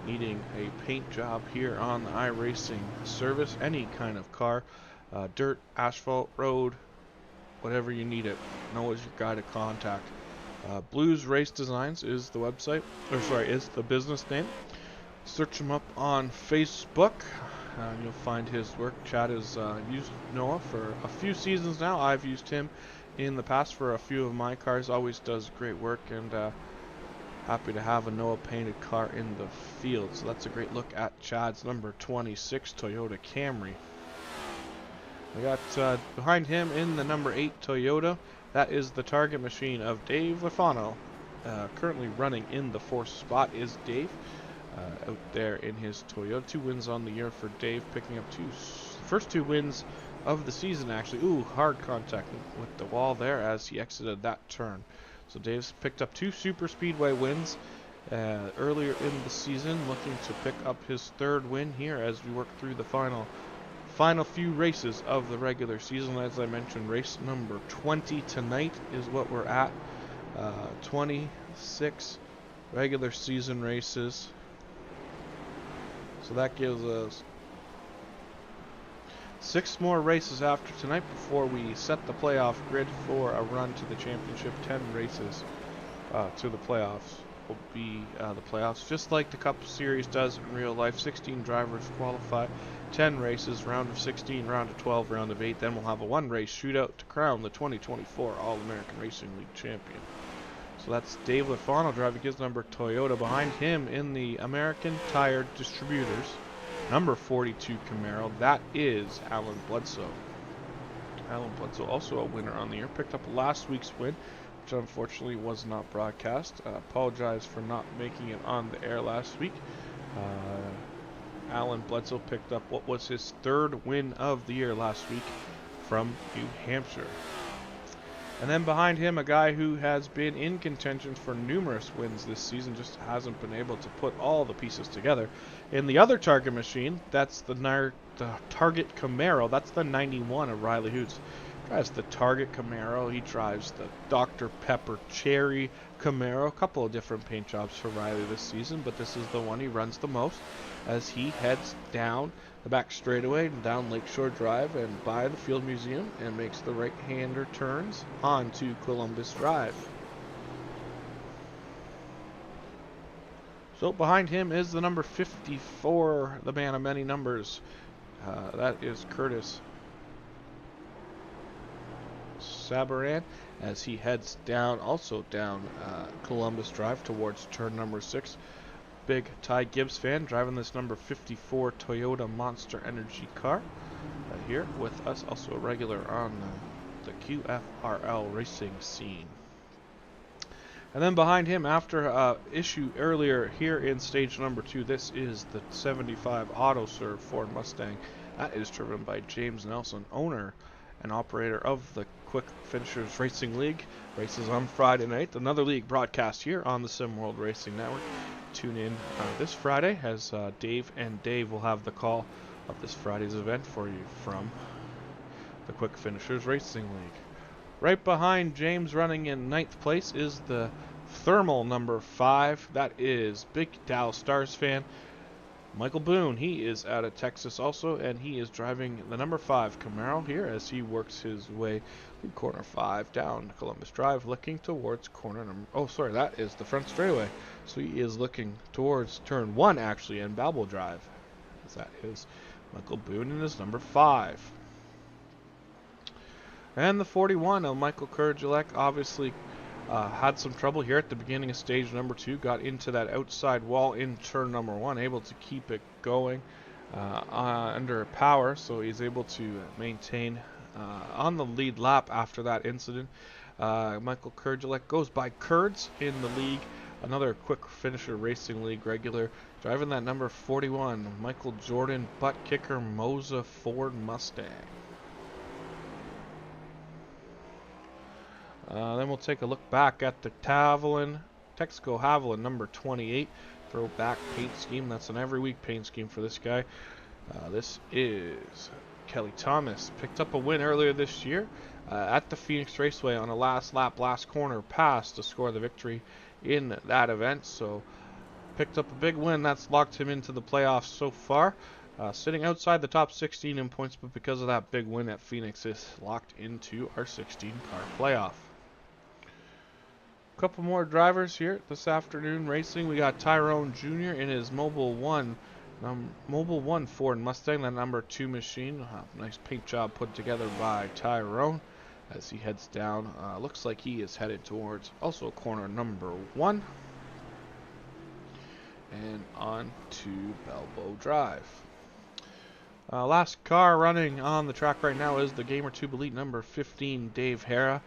needing a paint job here on the iRacing service, any kind of car, dirt, asphalt, road, whatever you need it, Noah's your guy to contact. Blues Race Designs is the website, is the business name. Search him up on Facebook, and you'll find his work. Chad has used Noah for a few seasons now. I've used him in the past for a few of my cars. Always does great work, and happy to have a Noah painted car in the field. So that's a great look at Chad's number 26 Toyota Camry. We got behind him in the number 8 Toyota. That is the target machine of Dave Lafano. Currently running in the 4th spot is Dave out there in his Toyota. 2 wins on the year for Dave, picking up first 2 wins of the season actually. Ooh, hard contact with the wall there as he exited that turn. So Dave's picked up 2 super speedway wins earlier in the season, looking to pick up his 3rd win here as we work through the final few races of the regular season. As I mentioned, race number 20 tonight is what we're at. 26 regular season races. So that gives us 6 more races after tonight before we set the playoff grid for a run to the championship. 10 races to the playoffs. will be the playoffs, just like the Cup Series does in real life. 16 drivers qualify, 10 races, round of 16, round of 12, round of 8. Then we'll have a one-race shootout to crown the 2024 All-American Racing League champion. So that's Dave Lafano driving his number Toyota. Behind him in the American Tire Distributors, number 42 Camaro, that is Alan Bledsoe. Alan Bledsoe, also a winner on the year, picked up last week's win, which unfortunately was not broadcast. Apologize for not making it on the air last week. Alan Bledsoe picked up what was his third win of the year last week from New Hampshire. And then behind him, a guy who has been in contention for numerous wins this season, just hasn't been able to put all the pieces together. In the other Target machine, that's the Target Camaro. That's the 91 of Riley Hoots. Drives the Target Camaro. He drives the Dr. Pepper Cherry Camaro. A couple of different paint jobs for Riley this season, but this is the one he runs the most as he heads down the back straightaway and down Lakeshore Drive and by the Field Museum and makes the right-hander turns onto Columbus Drive. So behind him is the number 54, the man of many numbers. That is Curtis Sabaran as he heads down, also down Columbus Drive towards turn number 6. Big Ty Gibbs fan driving this number 54 Toyota Monster Energy car here with us, also a regular on the QFRL racing scene. And then behind him, after issue earlier here in stage number 2, this is the 75 AutoServe Ford Mustang. That is driven by James Nelson, owner and operator of the Quick Finishers Racing League. Races on Friday night. Another league broadcast here on the Sim World Racing Network. Tune in this Friday as Dave and Dave will have the call of this Friday's event for you from the Quick Finishers Racing League. Right behind James, running in 9th place, is the Thermal number 5. That is big Dallas Stars fan Michael Boone. He is out of Texas also, and he is driving the number 5 Camaro here as he works his way in corner 5 down Columbus Drive, looking towards corner number... Oh, sorry, that is the front straightaway. So he is looking towards turn 1, actually, and Balboa Drive. As that is Michael Boone in his number 5. And the 41 of Michael Kurjalek obviously had some trouble here at the beginning of stage number 2. Got into that outside wall in turn number 1, able to keep it going under power, so he's able to maintain on the lead lap after that incident. Michael Kurjalek goes by Kurds in the league, another Quick Finisher Racing League regular, driving that number 41, Michael Jordan Butt Kicker Moza Ford Mustang. Then we'll take a look back at the Texaco Haviland number 28 throwback paint scheme. That's an every week paint scheme for this guy. This is Kelly Thomas. Picked up a win earlier this year at the Phoenix Raceway on a last lap, last corner pass to score the victory in that event. So picked up a big win. That's locked him into the playoffs so far. Sitting outside the top 16 in points, but because of that big win at Phoenix, is locked into our 16-car playoff. Couple more drivers here this afternoon racing. We got Tyrone Jr. in his Mobile 1 Ford Mustang, the number 2 machine. Nice paint job put together by Tyrone as he heads down. Looks like he is headed towards also corner number 1 and on to Balboa Drive. Last car running on the track right now is the Gamer Tube Elite number 15, Dave Hara.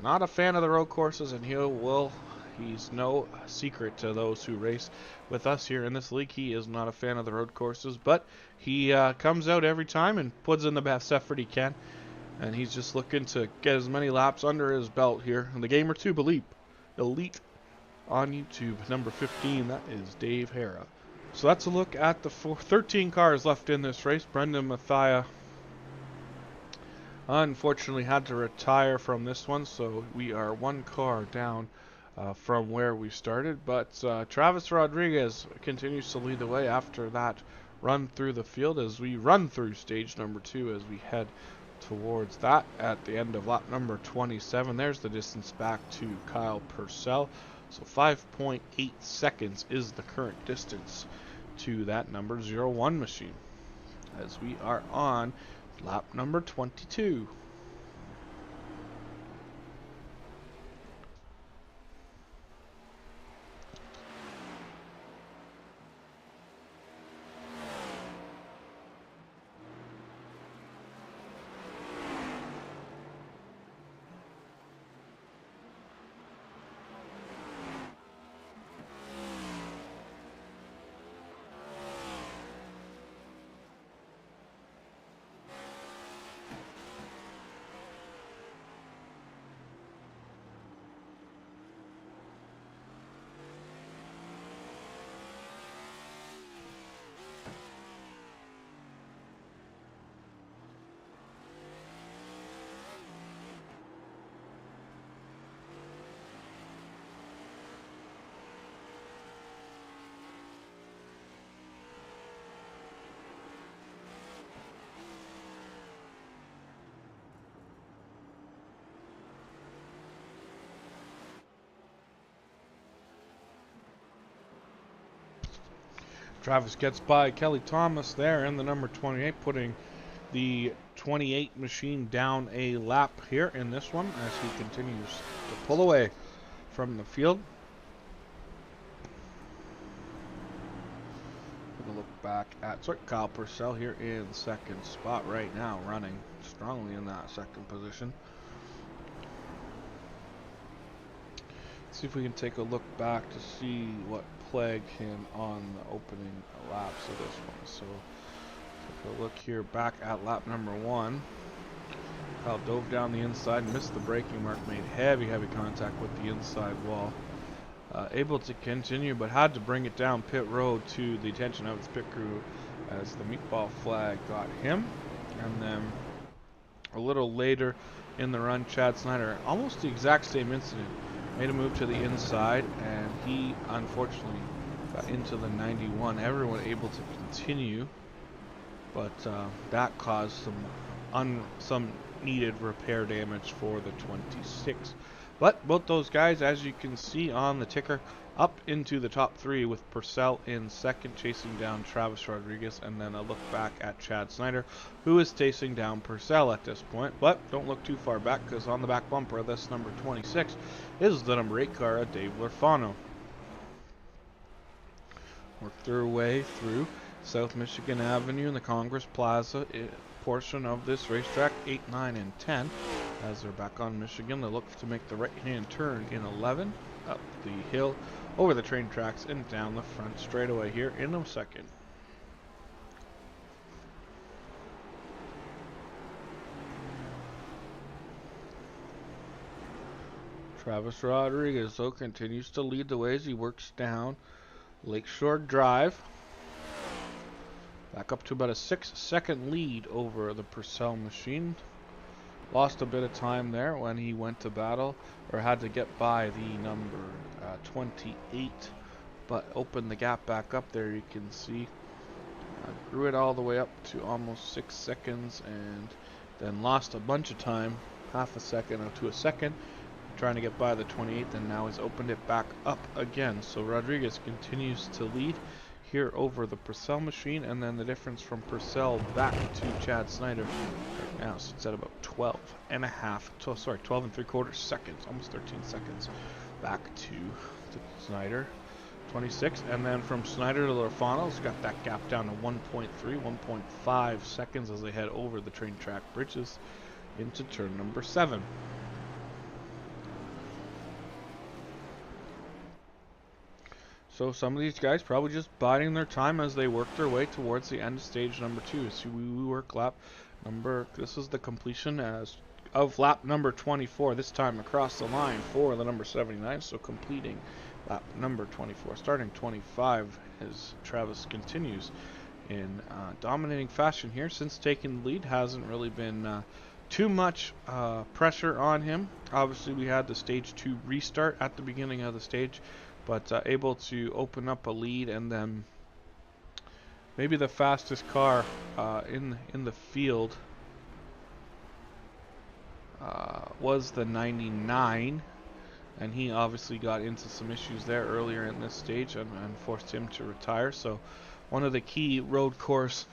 Not a fan of the road courses, and he's no secret to those who race with us here in this league. He is not a fan of the road courses, but he comes out every time and puts in the best effort he can. And he's just looking to get as many laps under his belt here. And the Gamer Tube Elite on YouTube, number 15, that is Dave Hara. So that's a look at the 13 cars left in this race. Brendan Mathia unfortunately had to retire from this one, so we are 1 car down from where we started. But Travis Rodriguez continues to lead the way after that run through the field as we run through stage number 2 as we head towards that at the end of lap number 27. There's the distance back to Kyle Purcell. So 5.8 seconds is the current distance to that number 01 machine, as we are on lap number 22. Travis gets by Kelly Thomas there in the number 28, putting the 28 machine down a lap here in this one as he continues to pull away from the field. We'll look back at Kyle Purcell here in second spot right now, running strongly in that second position. See if we can take a look back to see what plagued him on the opening laps of this one. So take a look here back at lap number 1. Kyle dove down the inside, missed the braking mark, made heavy contact with the inside wall. Able to continue, but had to bring it down pit road to the attention of his pit crew as the meatball flag got him. And then a little later in the run, Chad Snyder, almost the exact same incident, made a move to the inside, and he unfortunately got into the 91. Everyone able to continue, but that caused some needed repair damage for the 26. But both those guys, as you can see on the ticker, up into the top 3 with Purcell in second, chasing down Travis Rodriguez, and then a look back at Chad Snyder, who is chasing down Purcell at this point. But don't look too far back, because on the back bumper of this number 26 is the number 8 car of Dave Lorfano. Work their way through South Michigan Avenue and the Congress Plaza portion of this racetrack, 8, 9, and 10. As they're back on Michigan, they look to make the right-hand turn in 11, up the hill, over the train tracks, and down the front straightaway here in a second. Travis Rodriguez, though, continues to lead the way as he works down Lakeshore Drive. Back up to about a 6-second lead over the Purcell machine. Lost a bit of time there when he went to battle, or had to get by the number 28, but opened the gap back up there. You can see grew it all the way up to almost 6 seconds, and then lost a bunch of time, half a second or to a second, trying to get by the 28, and now has opened it back up again. So Rodriguez continues to lead here over the Purcell machine, and then the difference from Purcell back to Chad Snyder right now sits at about 12 and 3/4 seconds, almost 13 seconds back to Snyder, 26, and then from Snyder to Lorfano's got that gap down to 1.3, 1.5 seconds as they head over the train track bridges into turn number 7. So some of these guys probably just biding their time as they work their way towards the end of stage number 2. So we work lap number, this is the completion of lap number 24, this time across the line for the number 79. So completing lap number 24, starting 25 as Travis continues in dominating fashion here. Since taking the lead, hasn't really been too much pressure on him. Obviously we had the stage 2 restart at the beginning of the stage, but able to open up a lead, and then maybe the fastest car in the field was the 99, and he obviously got into some issues there earlier in this stage and forced him to retire. So one of the key road course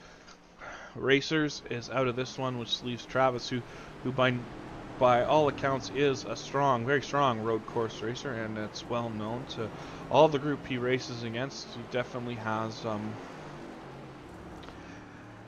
racers is out of this one, which leaves Travis, who by all accounts is a strong, very strong road course racer, and it's well known to all the group he races against. He definitely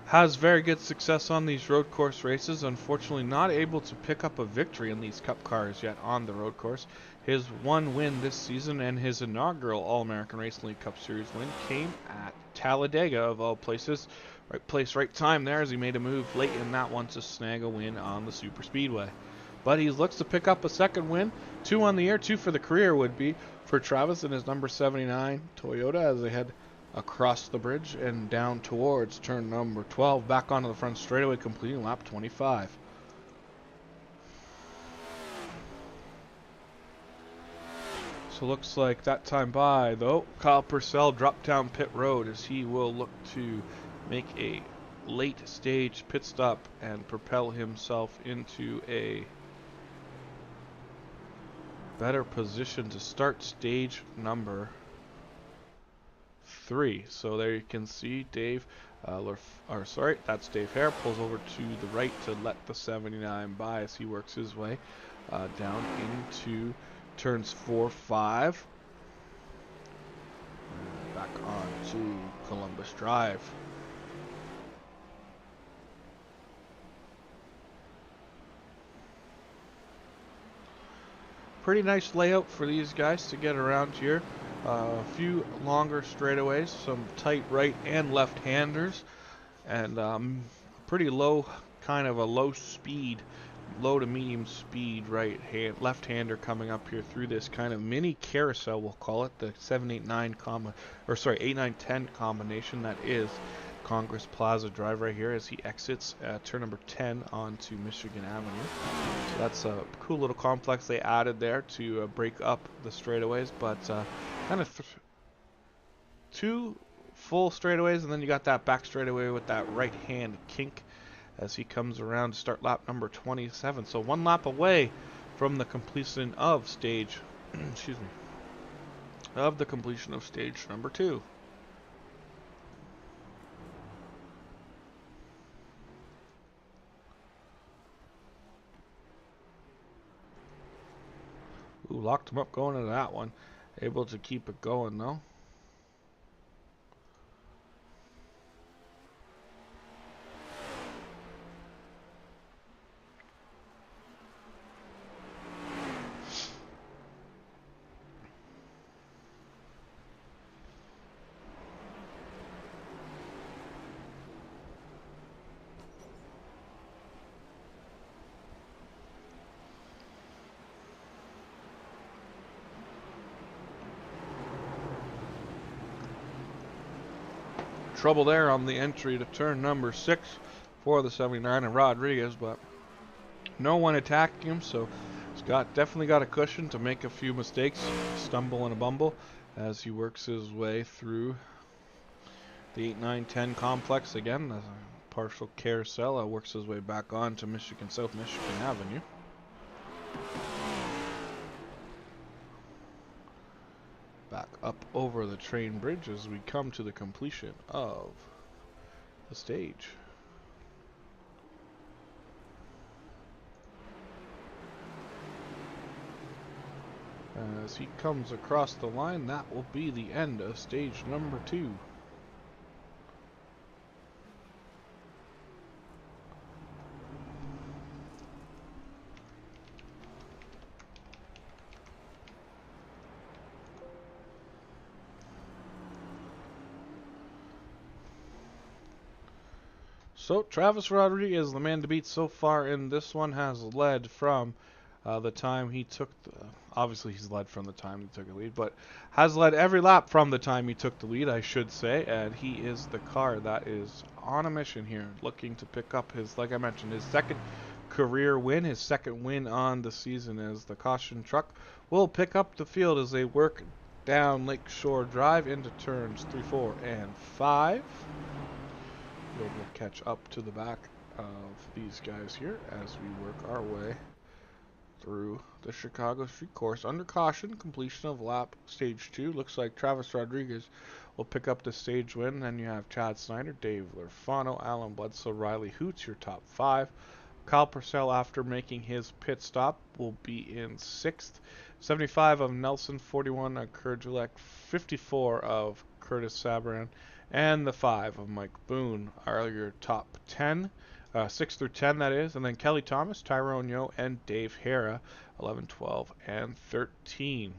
has very good success on these road course races. Unfortunately, not able to pick up a victory in these Cup cars yet on the road course. His one win this season and his inaugural All-American Racing League Cup Series win came at Talladega, of all places. Right place, right time there, as he made a move late in that one to snag a win on the Super Speedway. But he looks to pick up a second win. 2 on the year, 2 for the career would be for Travis in his number 79 Toyota as they head across the bridge and down towards turn number 12, back onto the front straightaway, completing lap 25. So looks like that time by, though, Kyle Purcell dropped down pit road as he will look to make a late stage pit stop and propel himself into a better position to start stage number 3. So there you can see Dave, that's Dave Hare, pulls over to the right to let the 79 by as he works his way down into turns 4, 5, and back on to Columbus Drive. Pretty nice layout for these guys to get around here. A few longer straightaways, some tight right and left-handers, and pretty low, kind of a low speed, low to medium speed left-hander coming up here through this kind of mini carousel, we'll call it, the 8-9-10 combination that is Congress Plaza Drive right here as he exits turn number 10 onto Michigan Avenue. So that's a cool little complex they added there to break up the straightaways, but kind of 2 full straightaways, and then you got that back straightaway with that right hand kink as he comes around to start lap number 27. So 1 lap away from the completion of stage, excuse me, of the completion of stage number 2. Ooh, locked him up going into that one. Able to keep it going though. Trouble there on the entry to turn number 6 for the 79 and Rodriguez, but no one attacking him, so he's definitely got a cushion to make a few mistakes, stumble and a bumble as he works his way through the 8-9-10 complex again. A partial carousel, works his way back on to South Michigan Avenue. Back up over the train bridge as we come to the completion of the stage. As he comes across the line, that will be the end of stage number 2. So Travis Rodriguez, the man to beat so far in this one, has led from the time he took obviously he's led from the time he took the lead, but has led every lap from the time he took the lead, I should say, and he is the car that is on a mission here, looking to pick up his, like I mentioned, his second career win, his second win on the season, as the caution truck will pick up the field as they work down Lakeshore Drive into turns 3, 4, and 5. We'll catch up to the back of these guys here as we work our way through the Chicago Street Course under caution. Completion of lap stage 2. Looks like Travis Rodriguez will pick up the stage win. Then you have Chad Snyder, Dave Lurfano, Alan Bledsoe, Riley Hoots, your top 5. Kyle Purcell, after making his pit stop, will be in 6th. 75 of Nelson, 41 of Kurjulek, 54 of Curtis Sabran, and the 5 of Mike Boone are your top 10. 6 through 10, that is. And then Kelly Thomas, Tyrone Yo, and Dave Hara, 11, 12, and 13.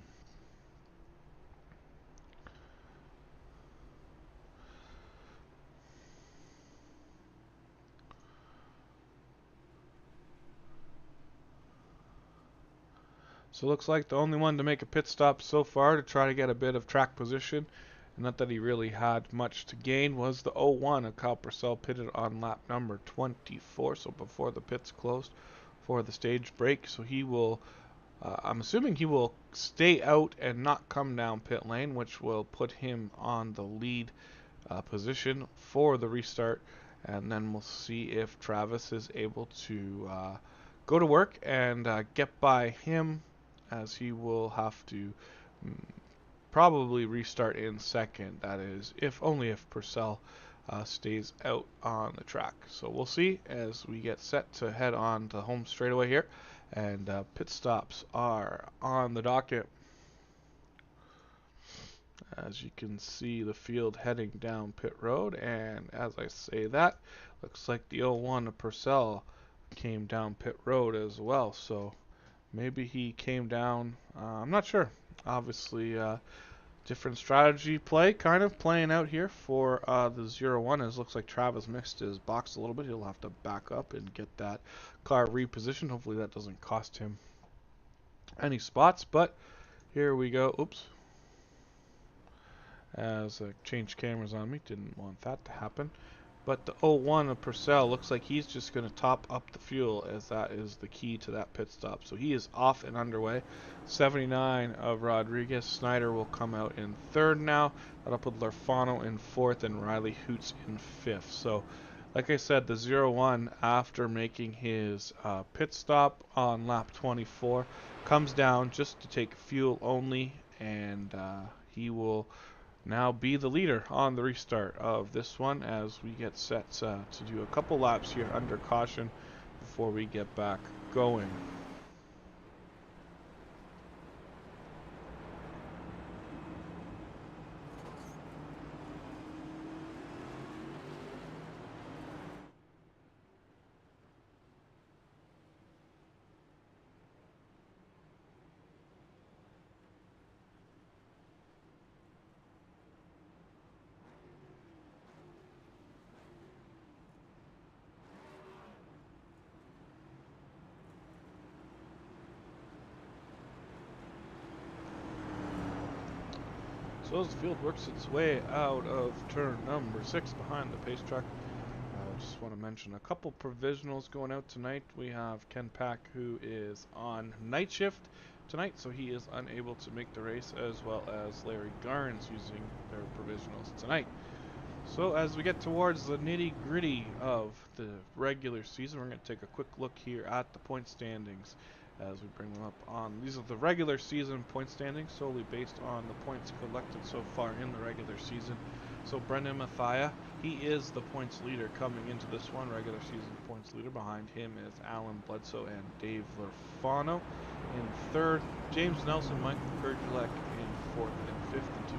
So it looks like the only one to make a pit stop so far to try to get a bit of track position, and not that he really had much to gain, was the 01 of Kyle Purcell, pitted on lap number 24, so before the pits closed for the stage break. So he will, I'm assuming he will stay out and not come down pit lane, which will put him on the lead position for the restart, and then we'll see if Travis is able to go to work and get by him, as he will have to probably restart in second. That is, if only if Purcell stays out on the track. So we'll see as we get set to head on to home straightaway here, and pit stops are on the docket. As you can see, the field heading down pit road, and as I say that, looks like the 01 of Purcell came down pit road as well. So maybe he came down, I'm not sure. Obviously, different strategy play kind of playing out here for the 01, as looks like Travis missed his box a little bit. He'll have to back up and get that car repositioned. Hopefully that doesn't cost him any spots, but here we go. Oops. As I changed cameras on me, didn't want that to happen. But the 01 of Purcell looks like he's just going to top up the fuel, as that is the key to that pit stop. So he is off and underway. 79 of Rodriguez. Snyder will come out in 3rd now. That'll put Lurfano in 4th and Riley Hoots in 5th. So, like I said, the 01, after making his pit stop on lap 24, comes down just to take fuel only, and he will now be the leader on the restart of this one, as we get set to do a couple laps here under caution before we get back going. So as the field works its way out of turn number 6 behind the pace truck, I just want to mention a couple provisionals going out tonight. We have Ken Pack, who is on night shift tonight, so he is unable to make the race, as well as Larry Garns using their provisionals tonight. So as we get towards the nitty-gritty of the regular season, we're going to take a quick look here at the point standings as we bring them up on. These are the regular season point standings, solely based on the points collected so far in the regular season. So Brendan Mathia, he is the points leader coming into this one, regular season points leader. Behind him is Alan Bledsoe and Dave Lurfano in 3rd. James Nelson, Michael Kurjulek in 4th and 5th, and 2.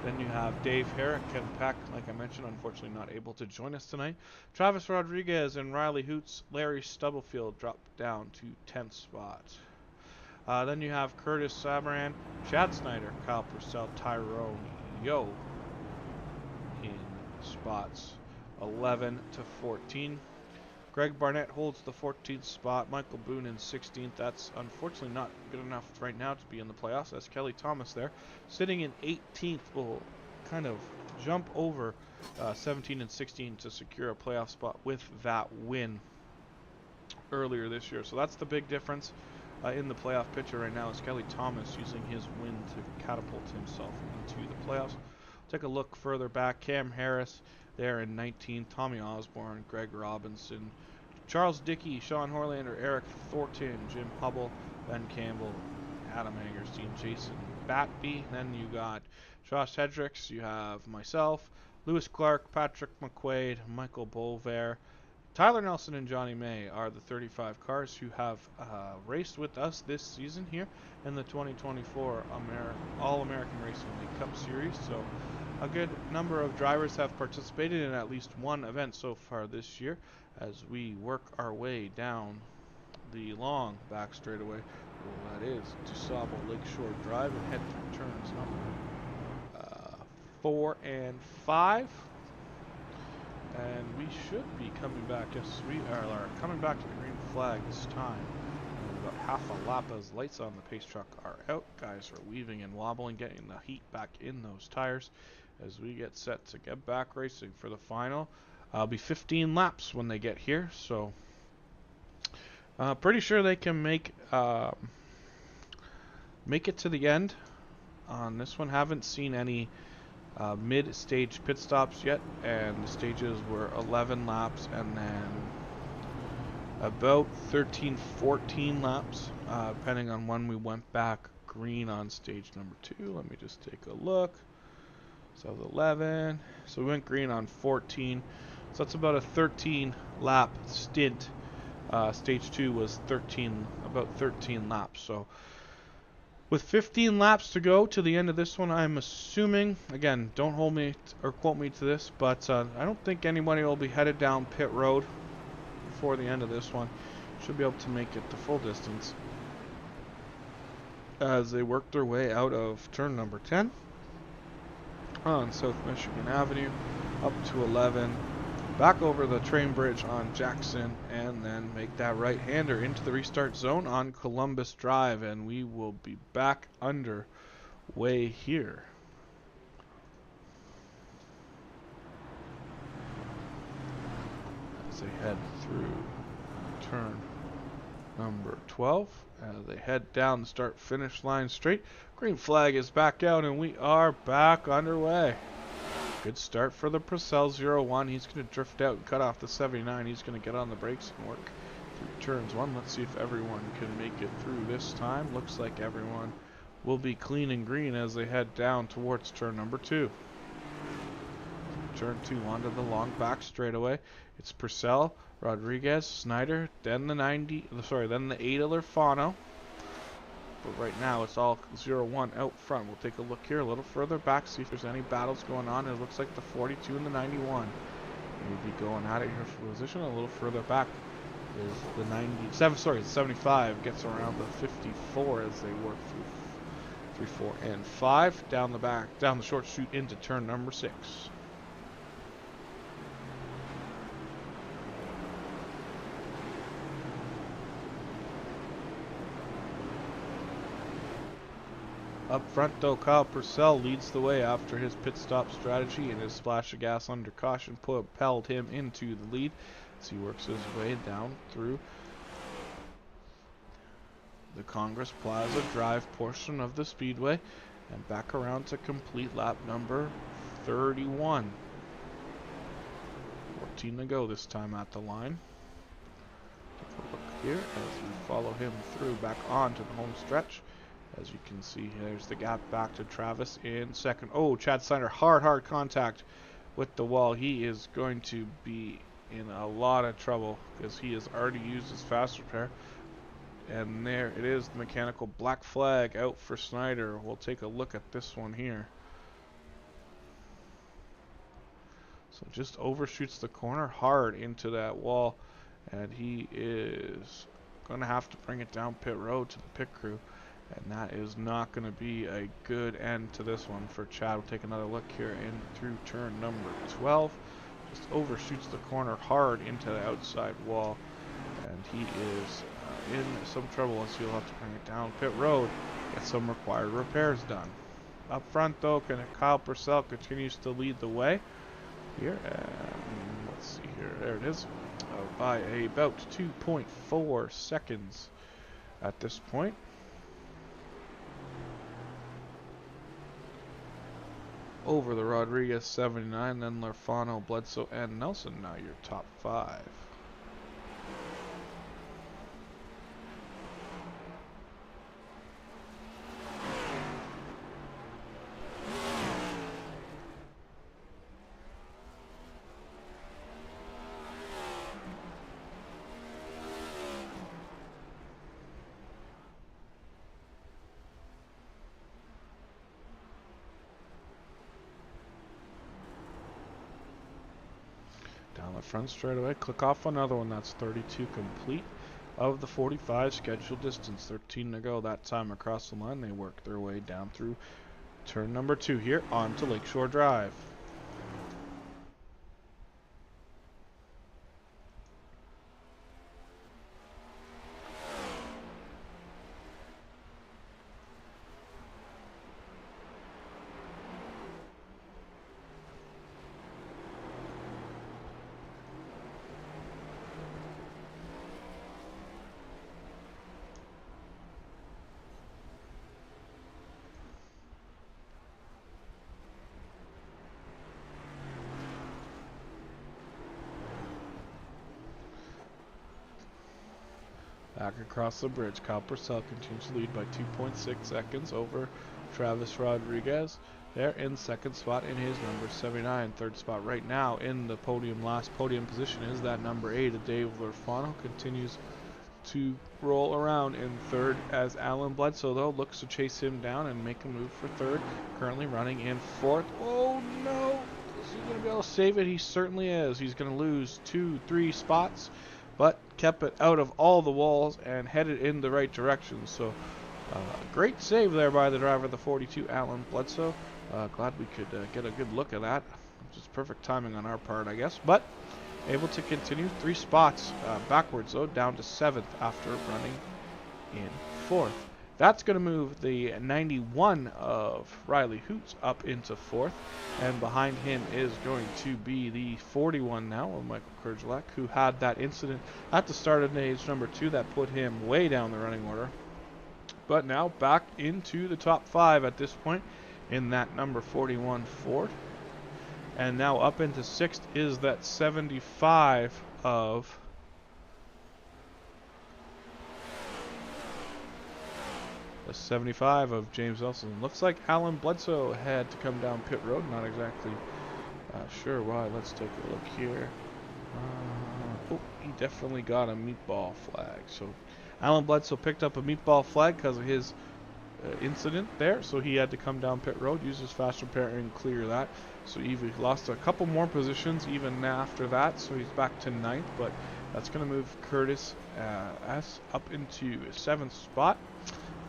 Then you have Dave Hara, Ken Pack, like I mentioned, unfortunately not able to join us tonight. Travis Rodriguez and Riley Hoots. Larry Stubblefield dropped down to 10th spot. Then you have Curtis Sabran, Chad Snyder, Kyle Purcell, Tyrone Yo in spots 11 to 14. Greg Barnett holds the 14th spot. Michael Boone in 16th. That's unfortunately not good enough right now to be in the playoffs. That's Kelly Thomas there, sitting in 18th, will kind of jump over 17 and 16 to secure a playoff spot with that win earlier this year. So that's the big difference in the playoff picture right now, is Kelly Thomas using his win to catapult himself into the playoffs. Take a look further back. Cam Harris there in 19th. Tommy Osborne, Greg Robinson, Charles Dickey, Sean Horlander, Eric Thornton, Jim Hubble, Ben Campbell, Adam Angerstein, Jason Batby. Then you got Josh Hedricks, you have myself, Lewis Clark, Patrick McQuaid, Michael Bolver, Tyler Nelson, and Johnny May are the 35 cars who have raced with us this season here in the 2024 All-American Racing League Cup Series. So a good number of drivers have participated in at least one event so far this year as we work our way down the long back straightaway. Well, that is DuSable Lakeshore Drive, and head through turns number 4 and 5. And we should be coming back. Yes, we are coming back to the green flag this time. And about half a lap as lights on the pace truck are out. Guys are weaving and wobbling, getting the heat back in those tires as we get set to get back racing for the final. It'll be 15 laps when they get here, so pretty sure they can make it to the end on this one. Haven't seen any mid-stage pit stops yet, and the stages were 11 laps and then about 13-14 laps, depending on when we went back green on stage number 2. Let me just take a look. So 11, so we went green on 14, so that's about a 13 lap stint. Stage 2 was about 13 laps, so with 15 laps to go to the end of this one, I'm assuming, again, don't hold me or quote me to this, but I don't think anybody will be headed down pit road before the end of this one. Should be able to make it the full distance as they work their way out of turn number 10 on South Michigan Avenue up to 11, back over the train bridge on Jackson, and then make that right-hander into the restart zone on Columbus Drive, and we will be back underway here. As they head through turn number 12, as they head down the start-finish line straight. Green flag is back out, and we are back underway. Good start for the Purcell 01. He's going to drift out and cut off the 79. He's going to get on the brakes and work through turns 1. Let's see if everyone can make it through this time. Looks like everyone will be clean and green as they head down towards turn number 2. Turn 2 onto the long back straightaway. It's Purcell, Rodriguez, Snyder, then the 8 of Fano. But right now it's all 0-1 out front. We'll take a look here a little further back, see if there's any battles going on. It looks like the 42 and the 91 will be going at it here for position. A little further back is the 75 gets around the 54 as they work through 3, 4, and 5 down the short chute into turn number 6. Up front, though, Kyle Purcell leads the way after his pit stop strategy, and his splash of gas under caution propelled him into the lead as he works his way down through the Congress Plaza Drive portion of the speedway and back around to complete lap number 31. 14 to go this time at the line. Take a look here as we follow him through back onto the home stretch. As you can see, there's the gap back to Travis in second. Oh, Chad Snyder, hard contact with the wall. He is going to be in a lot of trouble because he has already used his fast repair. And there it is, the mechanical black flag out for Snyder. We'll take a look at this one here. So just overshoots the corner hard into that wall, and he is going to have to bring it down pit road to the pit crew. And that is not going to be a good end to this one for Chad. We'll take another look here in through turn number 12. Just overshoots the corner hard into the outside wall. And he is in some trouble, so you'll have to bring it down pit road, get some required repairs done. Up front, though, Kyle Purcell continues to lead the way here. Let's see here. There it is. By about 2.4 seconds at this point. Over the Rodriguez 79, then Lorfano, Bledsoe, and Nelson. Now your top 5. front straightaway. Click off another one. That's 32 complete of the 45 scheduled distance. 13 to go that time across the line. They work their way down through turn number 2 here onto Lakeshore Drive. Back across the bridge, Kyle Purcell continues to lead by 2.6 seconds over Travis Rodriguez. They're in second spot in his number 79. Third spot right now in the podium, last podium position is that number 8, Dave Lurfano. Continues to roll around in third as Alan Bledsoe, though, looks to chase him down and make a move for third. Currently running in fourth. Oh no! Is he going to be able to save it? He certainly is. He's going to lose 2-3 spots, but kept it out of all the walls and headed in the right direction. So great save there by the driver, the 42, Alan Bledsoe. Glad we could get a good look at that. Just perfect timing on our part, I guess. But able to continue 3 spots backwards, though, down to 7th after running in 4th. That's going to move the 91 of Riley Hoots up into 4th. And behind him is going to be the 41 now of Michael Kurgelak, who had that incident at the start of stage number 2 that put him way down the running order. But now back into the top 5 at this point in that number 41 Ford. And now up into 6th is that 75 of James Nelson. Looks like Alan Bledsoe had to come down pit road. Not exactly sure why. Let's take a look here. Oh, he definitely got a meatball flag. So Alan Bledsoe picked up a meatball flag because of his incident there. So he had to come down pit road, use his fast repair, and clear that. So he lost a couple more positions even after that. So he's back to 9th. But that's going to move Curtis S up into 7th spot.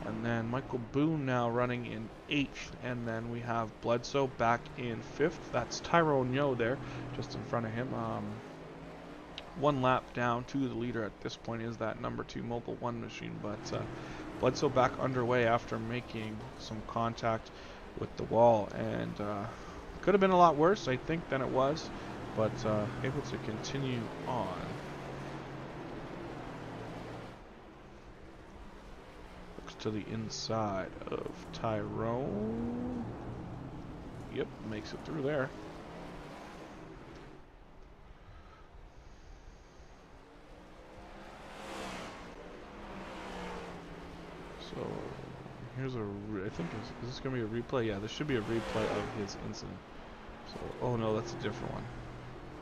And then Michael Boone now running in 8th. And then we have Bledsoe back in 5th. That's Tyrone Yo there, just in front of him. 1 lap down to the leader at this point is that number 2 Mobile 1 machine. But Bledsoe back underway after making some contact with the wall. And could have been a lot worse, I think, than it was. But able to continue on. To the inside of Tyrone. Yep, makes it through there. So here's I think is this gonna be a replay? Yeah, this should be a replay of his incident. So oh no, that's a different one.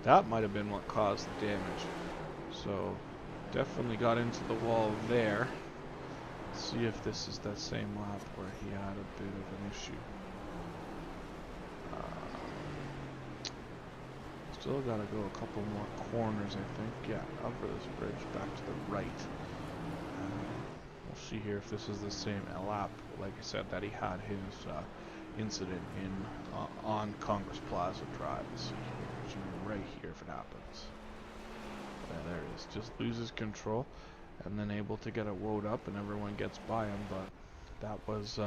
That might have been what caused the damage. So definitely got into the wall there. See if this is that same lap where he had a bit of an issue. Still gotta go a couple more corners, I think. Yeah, over this bridge, back to the right. We'll see here if this is the same lap, like I said, that he had his incident in on Congress Plaza Drive. Let's see here. It should be right here if it happens. Yeah, there it is. Just loses control. And then able to get it woed up and everyone gets by him, but that was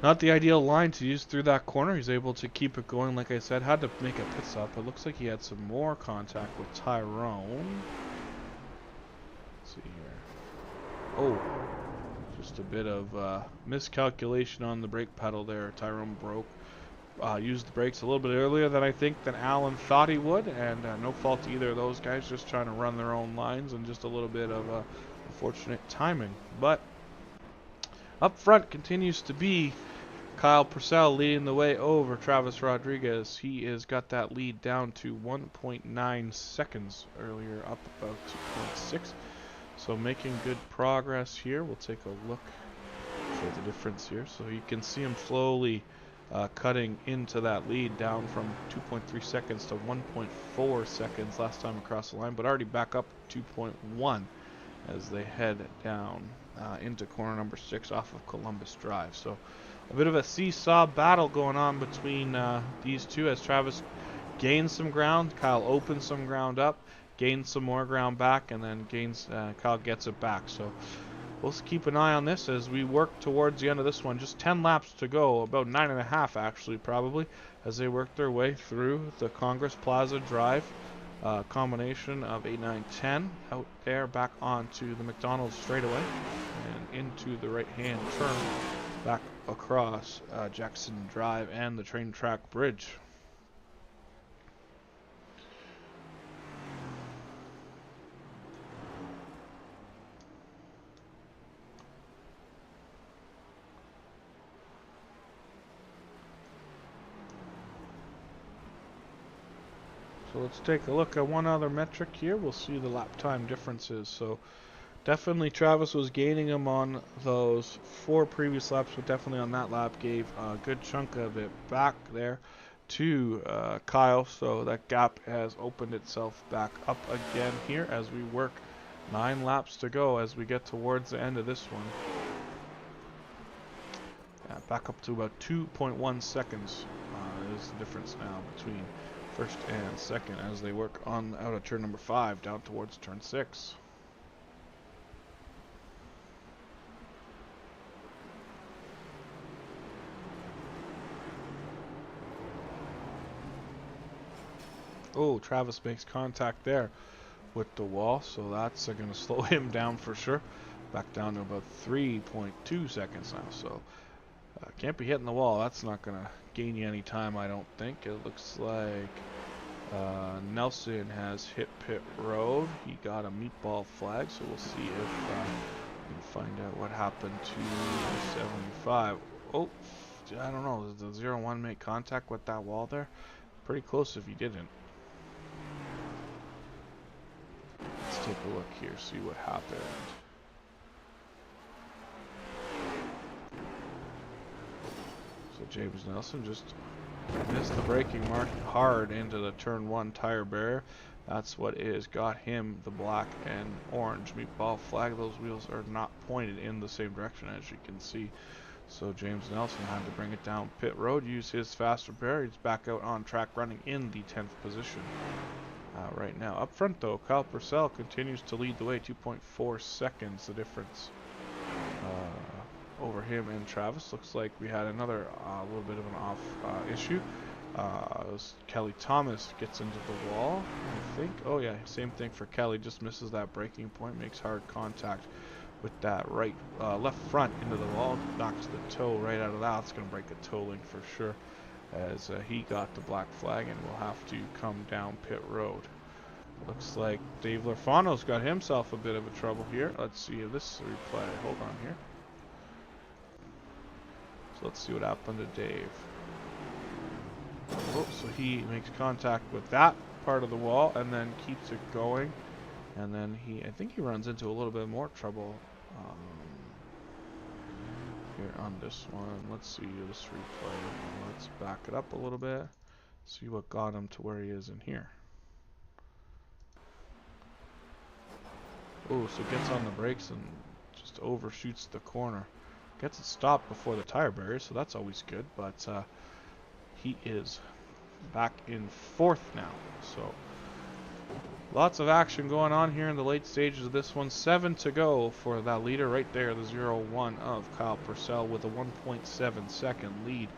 not the ideal line to use through that corner. He's able to keep it going, like I said, had to make a pit stop. It looks like he had some more contact with Tyrone. Let's see here. Oh, just a bit of miscalculation on the brake pedal there. Tyrone broke. Used the brakes a little bit earlier than Alan thought he would, and no fault to either of those guys, just trying to run their own lines and just a little bit of unfortunate timing. But up front continues to be Kyle Purcell leading the way over Travis Rodriguez. He has got that lead down to 1.9 seconds earlier, up about 2.6. So making good progress here. We'll take a look for the difference here. So you can see him slowly cutting into that lead down from 2.3 seconds to 1.4 seconds last time across the line, but already back up 2.1 as they head down into corner number 6 off of Columbus Drive. So a bit of a seesaw battle going on between these two as Travis gains some ground, Kyle opens some ground up, gains some more ground back, and then Kyle gets it back. So we'll keep an eye on this as we work towards the end of this one. Just 10 laps to go, about 9.5 actually probably, as they work their way through the Congress Plaza Drive. Combination of 8, 9, 10 out there back onto the McDonald's straightaway and into the right-hand turn back across Jackson Drive and the train track bridge. So let's take a look at one other metric here. We'll see the lap time differences. So definitely Travis was gaining him on those 4 previous laps, but definitely on that lap gave a good chunk of it back there to Kyle. So that gap has opened itself back up again here as we work 9 laps to go as we get towards the end of this one. Back up to about 2.1 seconds is the difference now between first and second as they work on out of turn number 5 down towards turn 6. Oh, Travis makes contact there with the wall, so that's going to slow him down for sure. Back down to about 3.2 seconds now, so can't be hitting the wall. That's not going to gain you any time, I don't think. It looks like Nelson has hit pit road. He got a meatball flag, so we'll see if we can find out what happened to the 75. Oh, I don't know. Does the 01 make contact with that wall there? Pretty close if he didn't. Let's take a look here, see what happened. So James Nelson just missed the braking mark hard into the turn 1 tire barrier. That's what is got him the black and orange meatball flag. Those wheels are not pointed in the same direction as you can see. So James Nelson had to bring it down pit road, use his faster barrier. He's back out on track running in the 10th position. Right now up front though, Kyle Purcell continues to lead the way, 2.4 seconds the difference over him and Travis. Looks like we had another little bit of an off issue. Kelly Thomas gets into the wall, I think. Oh yeah, same thing for Kelly, just misses that braking point, makes hard contact with that left front into the wall, knocks the toe right out of that. It's going to break a toe link for sure as he got the black flag and will have to come down pit road. Looks like Dave Lorfano's got himself a bit of a trouble here. Let's see if this replay. Hold on here. So let's see what happened to Dave. Oh, so he makes contact with that part of the wall and then keeps it going. And then I think he runs into a little bit more trouble here on this one. Let's see this replay. Let's back it up a little bit. See what got him to where he is in here. Oh, so gets on the brakes and just overshoots the corner. Gets it stopped before the tire barrier, so that's always good. But he is back in 4th now. So lots of action going on here in the late stages of this one. 7 to go for that leader right there, the 01 of Kyle Purcell with a 1.7 second lead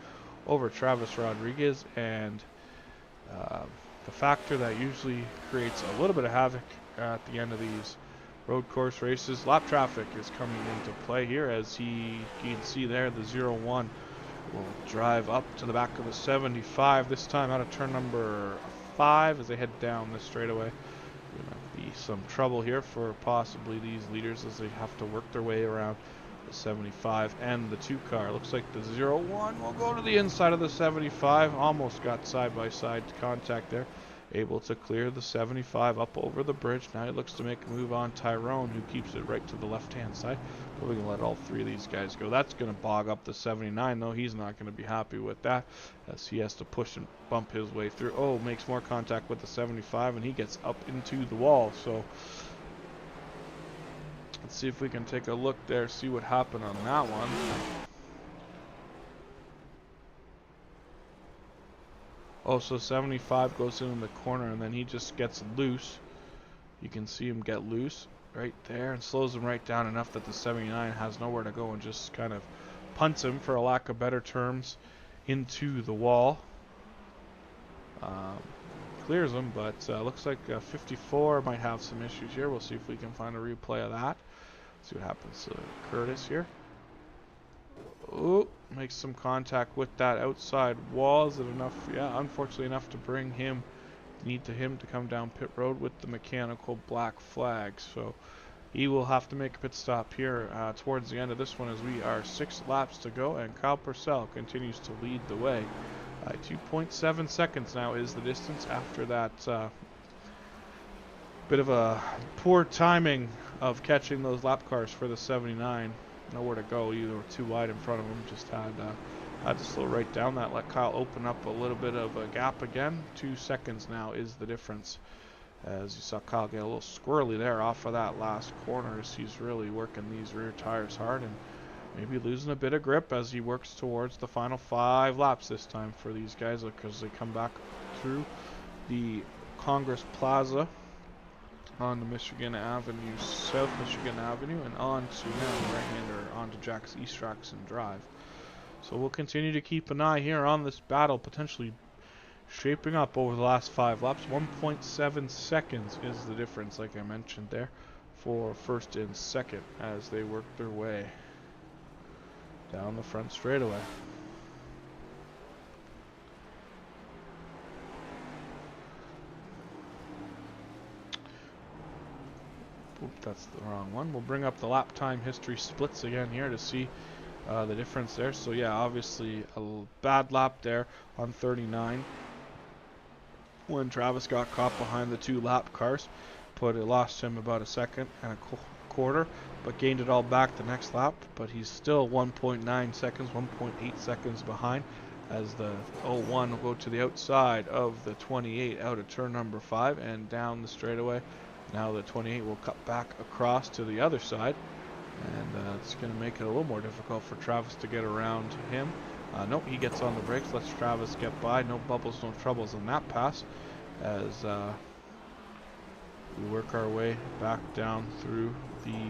over Travis Rodriguez. And the factor that usually creates a little bit of havoc at the end of these road course races, lap traffic is coming into play here as you can see there, the 01 will drive up to the back of the 75, this time out of turn number 5 as they head down this straightaway. Gonna be some trouble here for possibly these leaders as they have to work their way around the 75 and the 2 car. Looks like the 01 will go to the inside of the 75, almost got side by side contact there able to clear the 75 up over the bridge. Now he looks to make a move on Tyrone, who keeps it right to the left-hand side. But we can let all three of these guys go. That's going to bog up the 79, though. He's not going to be happy with that, as he has to push and bump his way through. Oh, makes more contact with the 75, and he gets up into the wall. So let's see if we can take a look there, see what happened on that one. Oh, so 75 goes in the corner, and then he just gets loose. You can see him get loose right there and slows him right down enough that the 79 has nowhere to go and just kind of punts him, for a lack of better terms, into the wall. Clears him, but looks like 54 might have some issues here. We'll see if we can find a replay of that. See what happens to Curtis here. Oh, makes some contact with that outside wall. Is it enough? Yeah, unfortunately enough to bring him, him to come down pit road with the mechanical black flag. So he will have to make a pit stop here towards the end of this one, as we are 6 laps to go, and Kyle Purcell continues to lead the way. 2.7 seconds now is the distance after that bit of a poor timing of catching those lap cars for the 79. Nowhere to go, either were too wide in front of him. Just had to slow right down that, let Kyle open up a little bit of a gap again. 2 seconds now is the difference, as you saw Kyle get a little squirrely there off of that last corner, as he's really working these rear tires hard and maybe losing a bit of grip as he works towards the final 5 laps this time for these guys, because they come back through the Congress Plaza onto Michigan Avenue, South Michigan Avenue, and on to now right-hander onto Jack's East Jackson Drive. So we'll continue to keep an eye here on this battle, potentially shaping up over the last 5 laps. 1.7 seconds is the difference, like I mentioned there, for first and second as they work their way down the front straightaway. Oop, that's the wrong one. We'll bring up the lap time history splits again here to see the difference there. So yeah, obviously a bad lap there on 39 when Travis got caught behind the 2 lap cars. It lost him about a second and a quarter, but gained it all back the next lap. But he's still 1.9 seconds, 1.8 seconds behind, as the 01 will go to the outside of the 28 out of turn number 5 and down the straightaway. Now the 28 will cut back across to the other side, and it's going to make it a little more difficult for Travis to get around him. Nope, he gets on the brakes, lets Travis get by. No bubbles, no troubles on that pass, as we work our way back down through the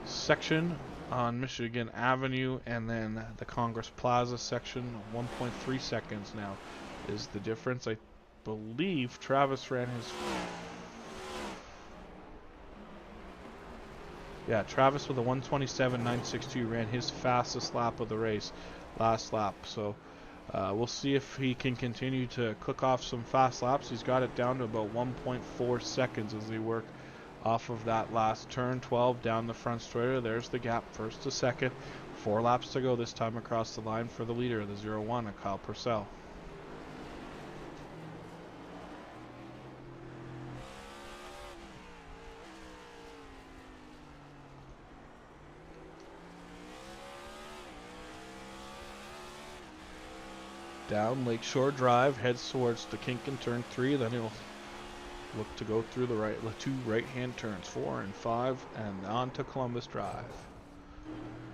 section on Michigan Avenue, and then the Congress Plaza section. 1.3 seconds now is the difference. I believe Travis ran his... Yeah, Travis with a 1:27.962 ran his fastest lap of the race last lap. So we'll see if he can continue to cook off some fast laps. He's got it down to about 1.4 seconds as they work off of that last turn 12 down the front straightaway. There's the gap, first to second. 4 laps to go this time across the line for the leader, the 01, Kyle Purcell. Down Lakeshore Drive, heads towards the kink in turn 3, then he'll look to go through the 2 right-hand turns, 4 and 5, and on to Columbus Drive.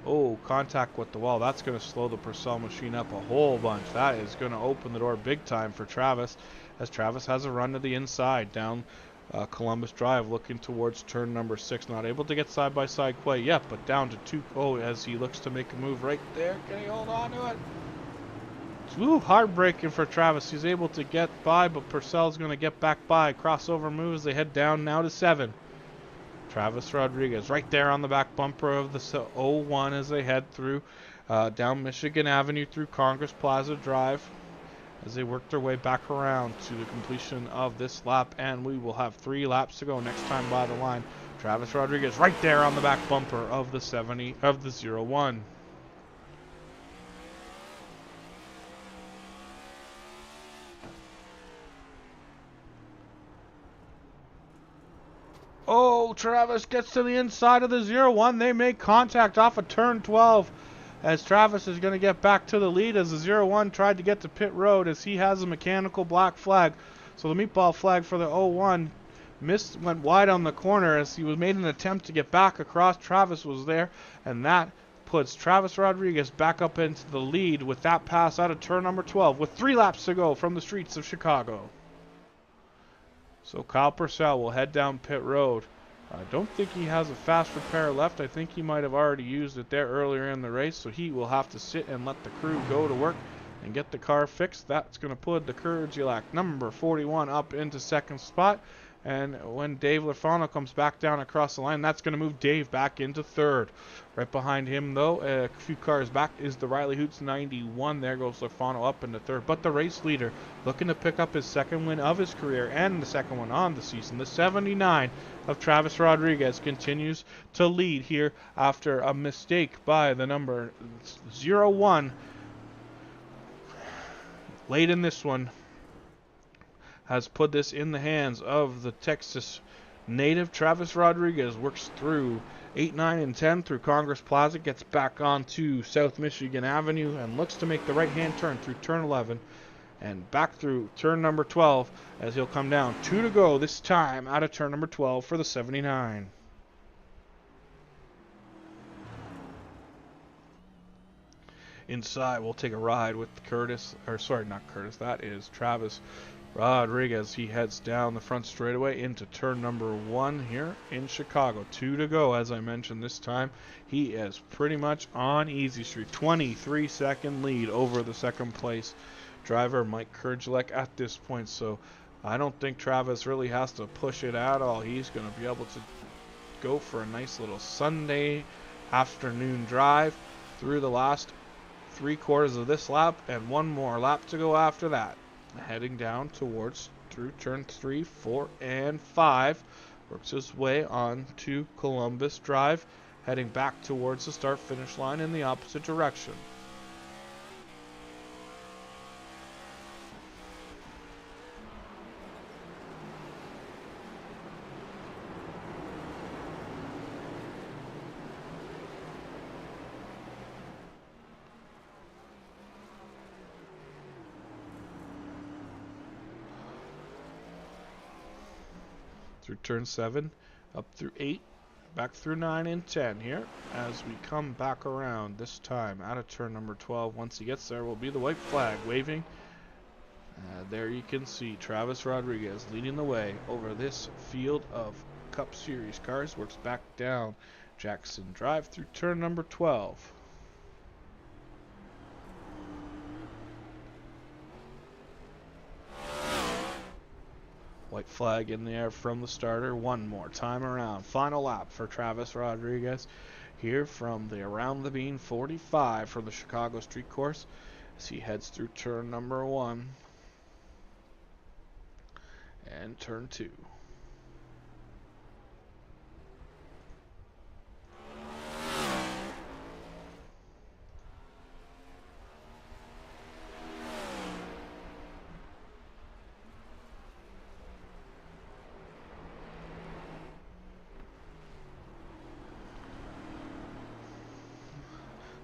Oh, contact with the wall. That's going to slow the Purcell machine up a whole bunch. That is going to open the door big time for Travis, as Travis has a run to the inside down Columbus Drive, looking towards turn number 6. Not able to get side-by-side quite yet, but down to 2. Oh, as he looks to make a move right there. Can he hold on to it? Ooh, heartbreaking for Travis. He's able to get by, but Purcell's going to get back by. Crossover moves. They head down now to 7. Travis Rodriguez right there on the back bumper of the 01 as they head through down Michigan Avenue through Congress Plaza Drive, as they work their way back around to the completion of this lap. And we will have 3 laps to go next time by the line. Travis Rodriguez right there on the back bumper of the 01. Oh, Travis gets to the inside of the 0-1. They make contact off of turn 12 as Travis is going to get back to the lead as the 0-1 tried to get to pit road as he has a mechanical black flag. So the meatball flag for the 0-1 went wide on the corner as he was made an attempt to get back across. Travis was there, and that puts Travis Rodriguez back up into the lead with that pass out of turn number 12 with 3 laps to go from the streets of Chicago. So Kyle Purcell will head down pit road. I don't think he has a fast repair left. I think he might have already used it there earlier in the race, so he will have to sit and let the crew go to work and get the car fixed. That's going to put the Cadillac number 41 up into second spot. And when Dave Lafano comes back down across the line, that's going to move Dave back into third. Right behind him, though, a few cars back, is the Riley Hoots 91. There goes Lafano up into third. But the race leader, looking to pick up his second win of his career and the second one on the season, the 79 of Travis Rodriguez, continues to lead here after a mistake by the number 01 late in this one. Has put this in the hands of the Texas native. Travis Rodriguez works through 8, 9, and 10 through Congress Plaza, gets back onto South Michigan Avenue, and looks to make the right-hand turn through turn 11 and back through turn number 12 as he'll come down. 2 to go this time out of turn number 12 for the 79. Inside, we'll take a ride with that is Travis Rodriguez. He heads down the front straightaway into turn number 1 here in Chicago. 2 to go, as I mentioned this time. He is pretty much on easy street. 23-second lead over the second place driver, Mike Kurgelek, at this point. So I don't think Travis really has to push it at all. He's going to be able to go for a nice little Sunday afternoon drive through the last 3/4 of this lap and one more lap to go after that. Heading down towards through turn 3, 4, and 5. Works his way on to Columbus Drive, heading back towards the start-finish line in the opposite direction. Through turn 7, up through 8, back through 9 and 10 here as we come back around this time out of turn number 12. Once he gets there will be the white flag waving. There you can see Travis Rodriguez leading the way over this field of Cup Series cars. Works back down Jackson Drive through turn number 12. White flag in the air from the starter. One more time around. Final lap for Travis Rodriguez here from the Around the Bean 45 from the Chicago Street Course as he heads through turn number 1 and turn 2.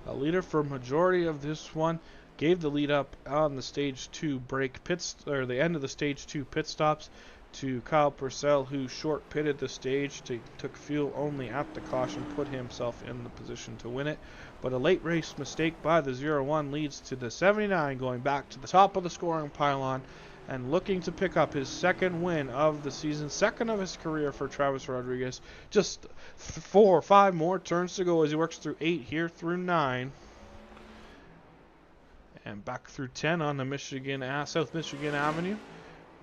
A leader for majority of this one gave the lead up on the stage 2 break pits, or the end of the stage 2 pit stops, to Kyle Purcell, who short pitted the stage, took fuel only at the caution, put himself in the position to win it. But a late race mistake by the 0-1 leads to the 79 going back to the top of the scoring pylon and looking to pick up his second win of the season, second of his career for Travis Rodriguez. Just 4 or 5 more turns to go as he works through 8 here through 9. And back through 10 on the South Michigan Avenue.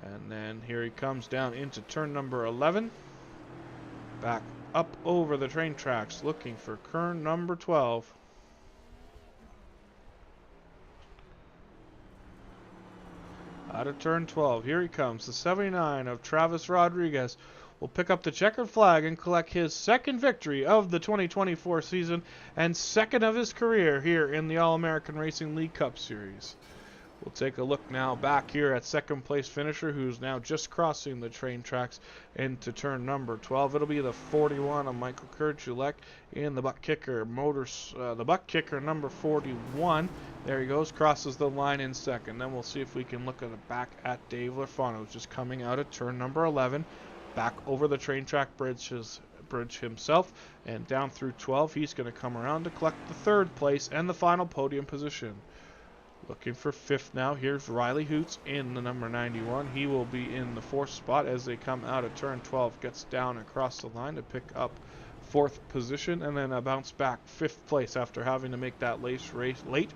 And then here he comes down into turn number 11. Back up over the train tracks looking for turn number 12. Out of turn 12, here he comes. The 79 of Travis Rodriguez will pick up the checkered flag and collect his second victory of the 2024 season and second of his career here in the All-American Racing League Cup Series. We'll take a look now back here at second place finisher, who's now just crossing the train tracks into turn number 12. It'll be the 41 of Michael Kurchulek in the butt kicker the butt kicker number 41. There he goes, crosses the line in second. Then we'll see if we can look at it back at Dave Lafano, who's just coming out of turn number 11, back over the train track bridge himself, and down through 12. He's going to come around to collect the third place and the final podium position. Looking for fifth now. Here's Riley Hoots in the number 91. He will be in the fourth spot as they come out of turn 12. Gets down across the line to pick up fourth position, and then bounce back fifth place after having to make that late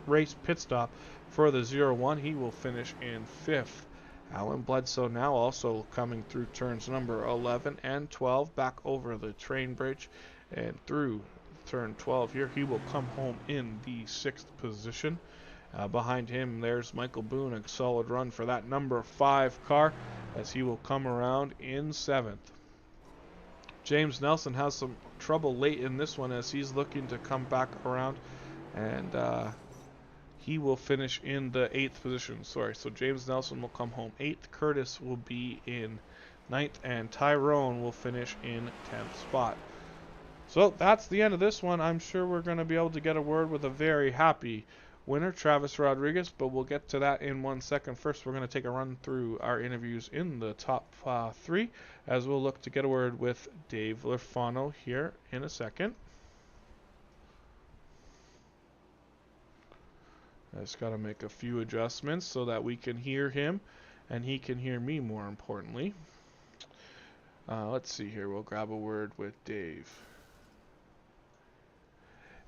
race pit stop for the 0-1. He will finish in fifth. Alan Bledsoe now also coming through turns number 11 and 12, back over the train bridge and through turn 12 here. He will come home in the sixth position. Behind him, there's Michael Boone, a solid run for that number 5 car, as he will come around in seventh. James Nelson has some trouble late in this one as he's looking to come back around, and he will finish in the 8th position. So James Nelson will come home 8th, Curtis will be in 9th, and Tyrone will finish in 10th spot. So that's the end of this one. I'm sure we're going to be able to get a word with a very happy winner, Travis Rodriguez, but we'll get to that in 1 second. First, we're going to take a run through our interviews in the top 3, as we'll look to get a word with Dave Lafano here in a second. I just got to make a few adjustments so that we can hear him and he can hear me, more importantly. Let's see here. We'll grab a word with Dave.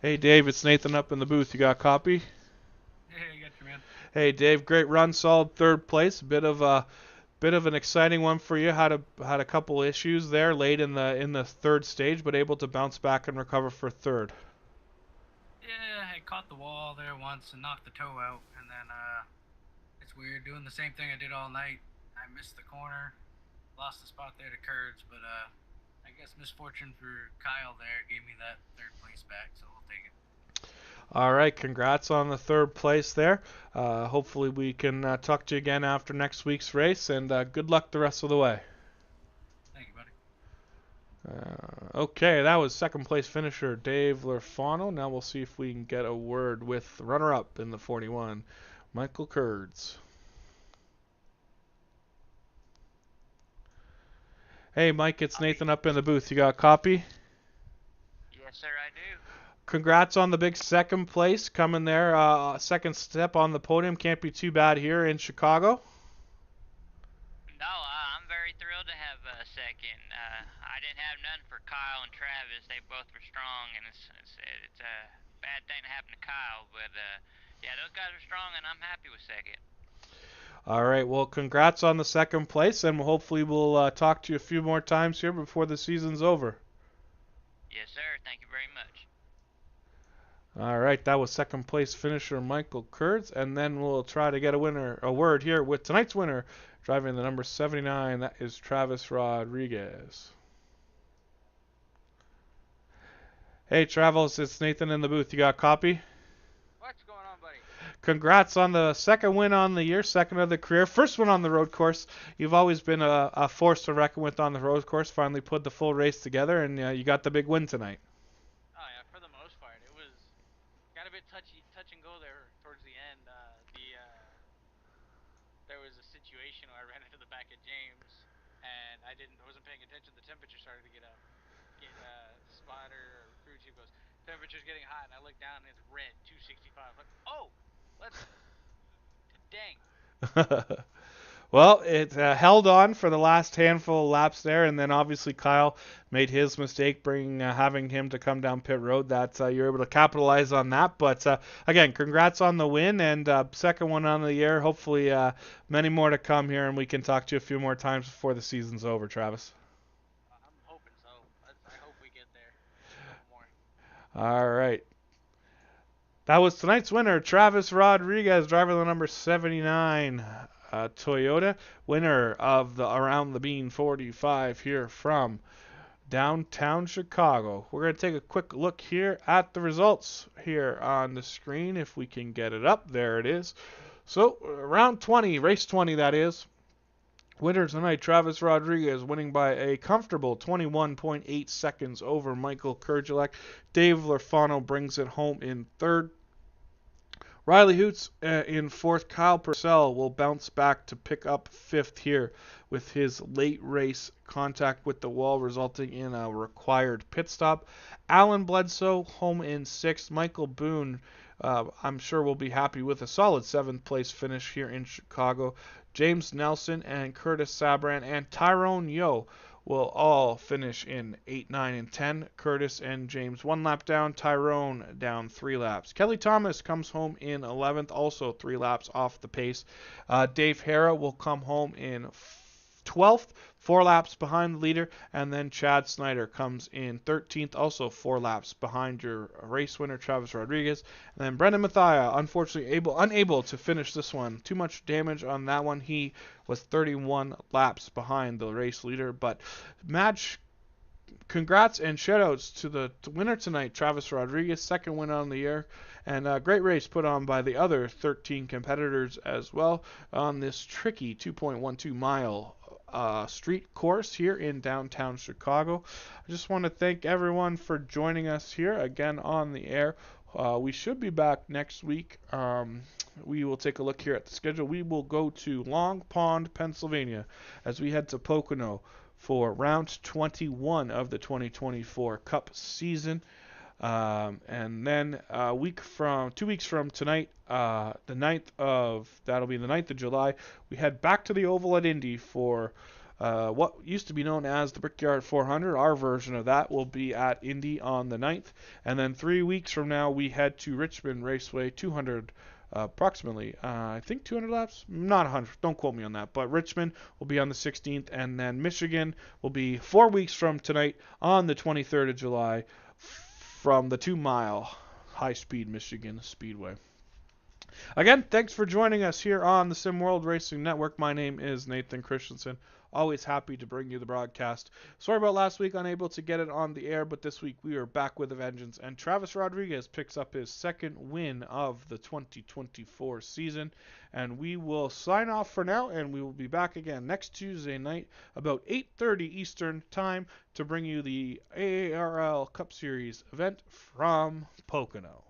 Hey, Dave, it's Nathan up in the booth. You got a copy? Hey, I got you, man. Hey, Dave, great run, solid third place. Bit of an exciting one for you. Had a couple issues there late in the third stage, but able to bounce back and recover for third. Yeah, I caught the wall there once and knocked the toe out, and then it's weird doing the same thing I did all night. I missed the corner, lost the spot there to Kurds, but I guess misfortune for Kyle there gave me that third place back, so we'll take it. All right, congrats on the third place there. Hopefully we can talk to you again after next week's race, and good luck the rest of the way. Thank you, buddy. Okay, that was second place finisher Dave Lafano. Now we'll see if we can get a word with runner-up in the 41, Michael Kurds. Hey, Mike, it's Nathan up in the booth. You got a copy? Yes, sir, I do. Congrats on the big second place coming there. Second step on the podium. Can't be too bad here in Chicago. No, I'm very thrilled to have second. I didn't have none for Kyle and Travis. They both were strong, and it's a bad thing to happen to Kyle. But yeah, those guys are strong, and I'm happy with second. All right, well, congrats on the second place, and hopefully we'll talk to you a few more times here before the season's over. Yes, sir. Thank you very much. All right, that was second place finisher Michael Kurtz, and then we'll try to get a word here with tonight's winner, driving the number 79. That is Travis Rodriguez. Hey, Travis, it's Nathan in the booth. You got a copy? What's going on, buddy? Congrats on the second win on the year, second of the career, first one on the road course. You've always been a force to reckon with on the road course. Finally put the full race together, and you got the big win tonight. Oh yeah, for the most part, it was got a bit touch and go there towards the end. There was a situation where I ran into the back of James, and I wasn't paying attention. The temperature started to get up. Spotter or crew chief goes, temperature's getting hot, and I look down and it's red, 265. I'm like, oh, dang. Well, it held on for the last handful of laps there, and then obviously Kyle made his mistake, having him to come down pit road. That you're able to capitalize on that. But again, congrats on the win and second one on the year. Hopefully, many more to come here, and we can talk to you a few more times before the season's over, Travis. I'm hoping so. I hope we get there. A couple more. All right. That was tonight's winner, Travis Rodriguez, driver the number 79 Toyota, winner of the Around the Bean 45 here from downtown Chicago. We're going to take a quick look here at the results here on the screen, if we can get it up. There it is. So, round 20, race 20 that is. Winner tonight, Travis Rodriguez, winning by a comfortable 21.8 seconds over Michael Kurgelek. Dave Lorfano brings it home in third. Riley Hoots in fourth. Kyle Purcell will bounce back to pick up fifth here with his late race contact with the wall, resulting in a required pit stop. Alan Bledsoe home in sixth. Michael Boone, I'm sure, will be happy with a solid seventh place finish here in Chicago. James Nelson and Curtis Sabran and Tyrone Yo will all finish in 8, 9, and 10. Curtis and James 1 lap down. Tyrone down 3 laps. Kelly Thomas comes home in 11th, also 3 laps off the pace. Dave Hara will come home in 12th, 4 laps behind the leader. And then Chad Snyder comes in 13th, also 4 laps behind your race winner, Travis Rodriguez. And then Brendan Mathia, unfortunately unable to finish this one. Too much damage on that one. He was 31 laps behind the race leader. But match congrats and shoutouts to the winner tonight, Travis Rodriguez, second win on the year, and a great race put on by the other 13 competitors as well on this tricky 2.12 mile street course here in downtown Chicago. I just want to thank everyone for joining us here again on the air. We should be back next week. We will take a look here at the schedule. We will go to Long Pond, Pennsylvania, as we head to Pocono for round 21 of the 2024 Cup season. And then 2 weeks from tonight, that'll be the 9th of July, we head back to the Oval at Indy for what used to be known as the Brickyard 400. Our version of that will be at Indy on the 9th. And then 3 weeks from now, we head to Richmond Raceway, 200 approximately, I think 200 laps, not 100, don't quote me on that, but Richmond will be on the 16th, and then Michigan will be 4 weeks from tonight on the 23rd of July from the 2-mile high-speed Michigan Speedway. Again, thanks for joining us here on the Sim World Racing Network. My name is Nathan Christensen. Always happy to bring you the broadcast. Sorry about last week, unable to get it on the air, but this week we are back with a vengeance. And Travis Rodriguez picks up his second win of the 2024 season. And we will sign off for now, and we will be back again next Tuesday night about 8:30 Eastern Time to bring you the AARL Cup Series event from Pocono.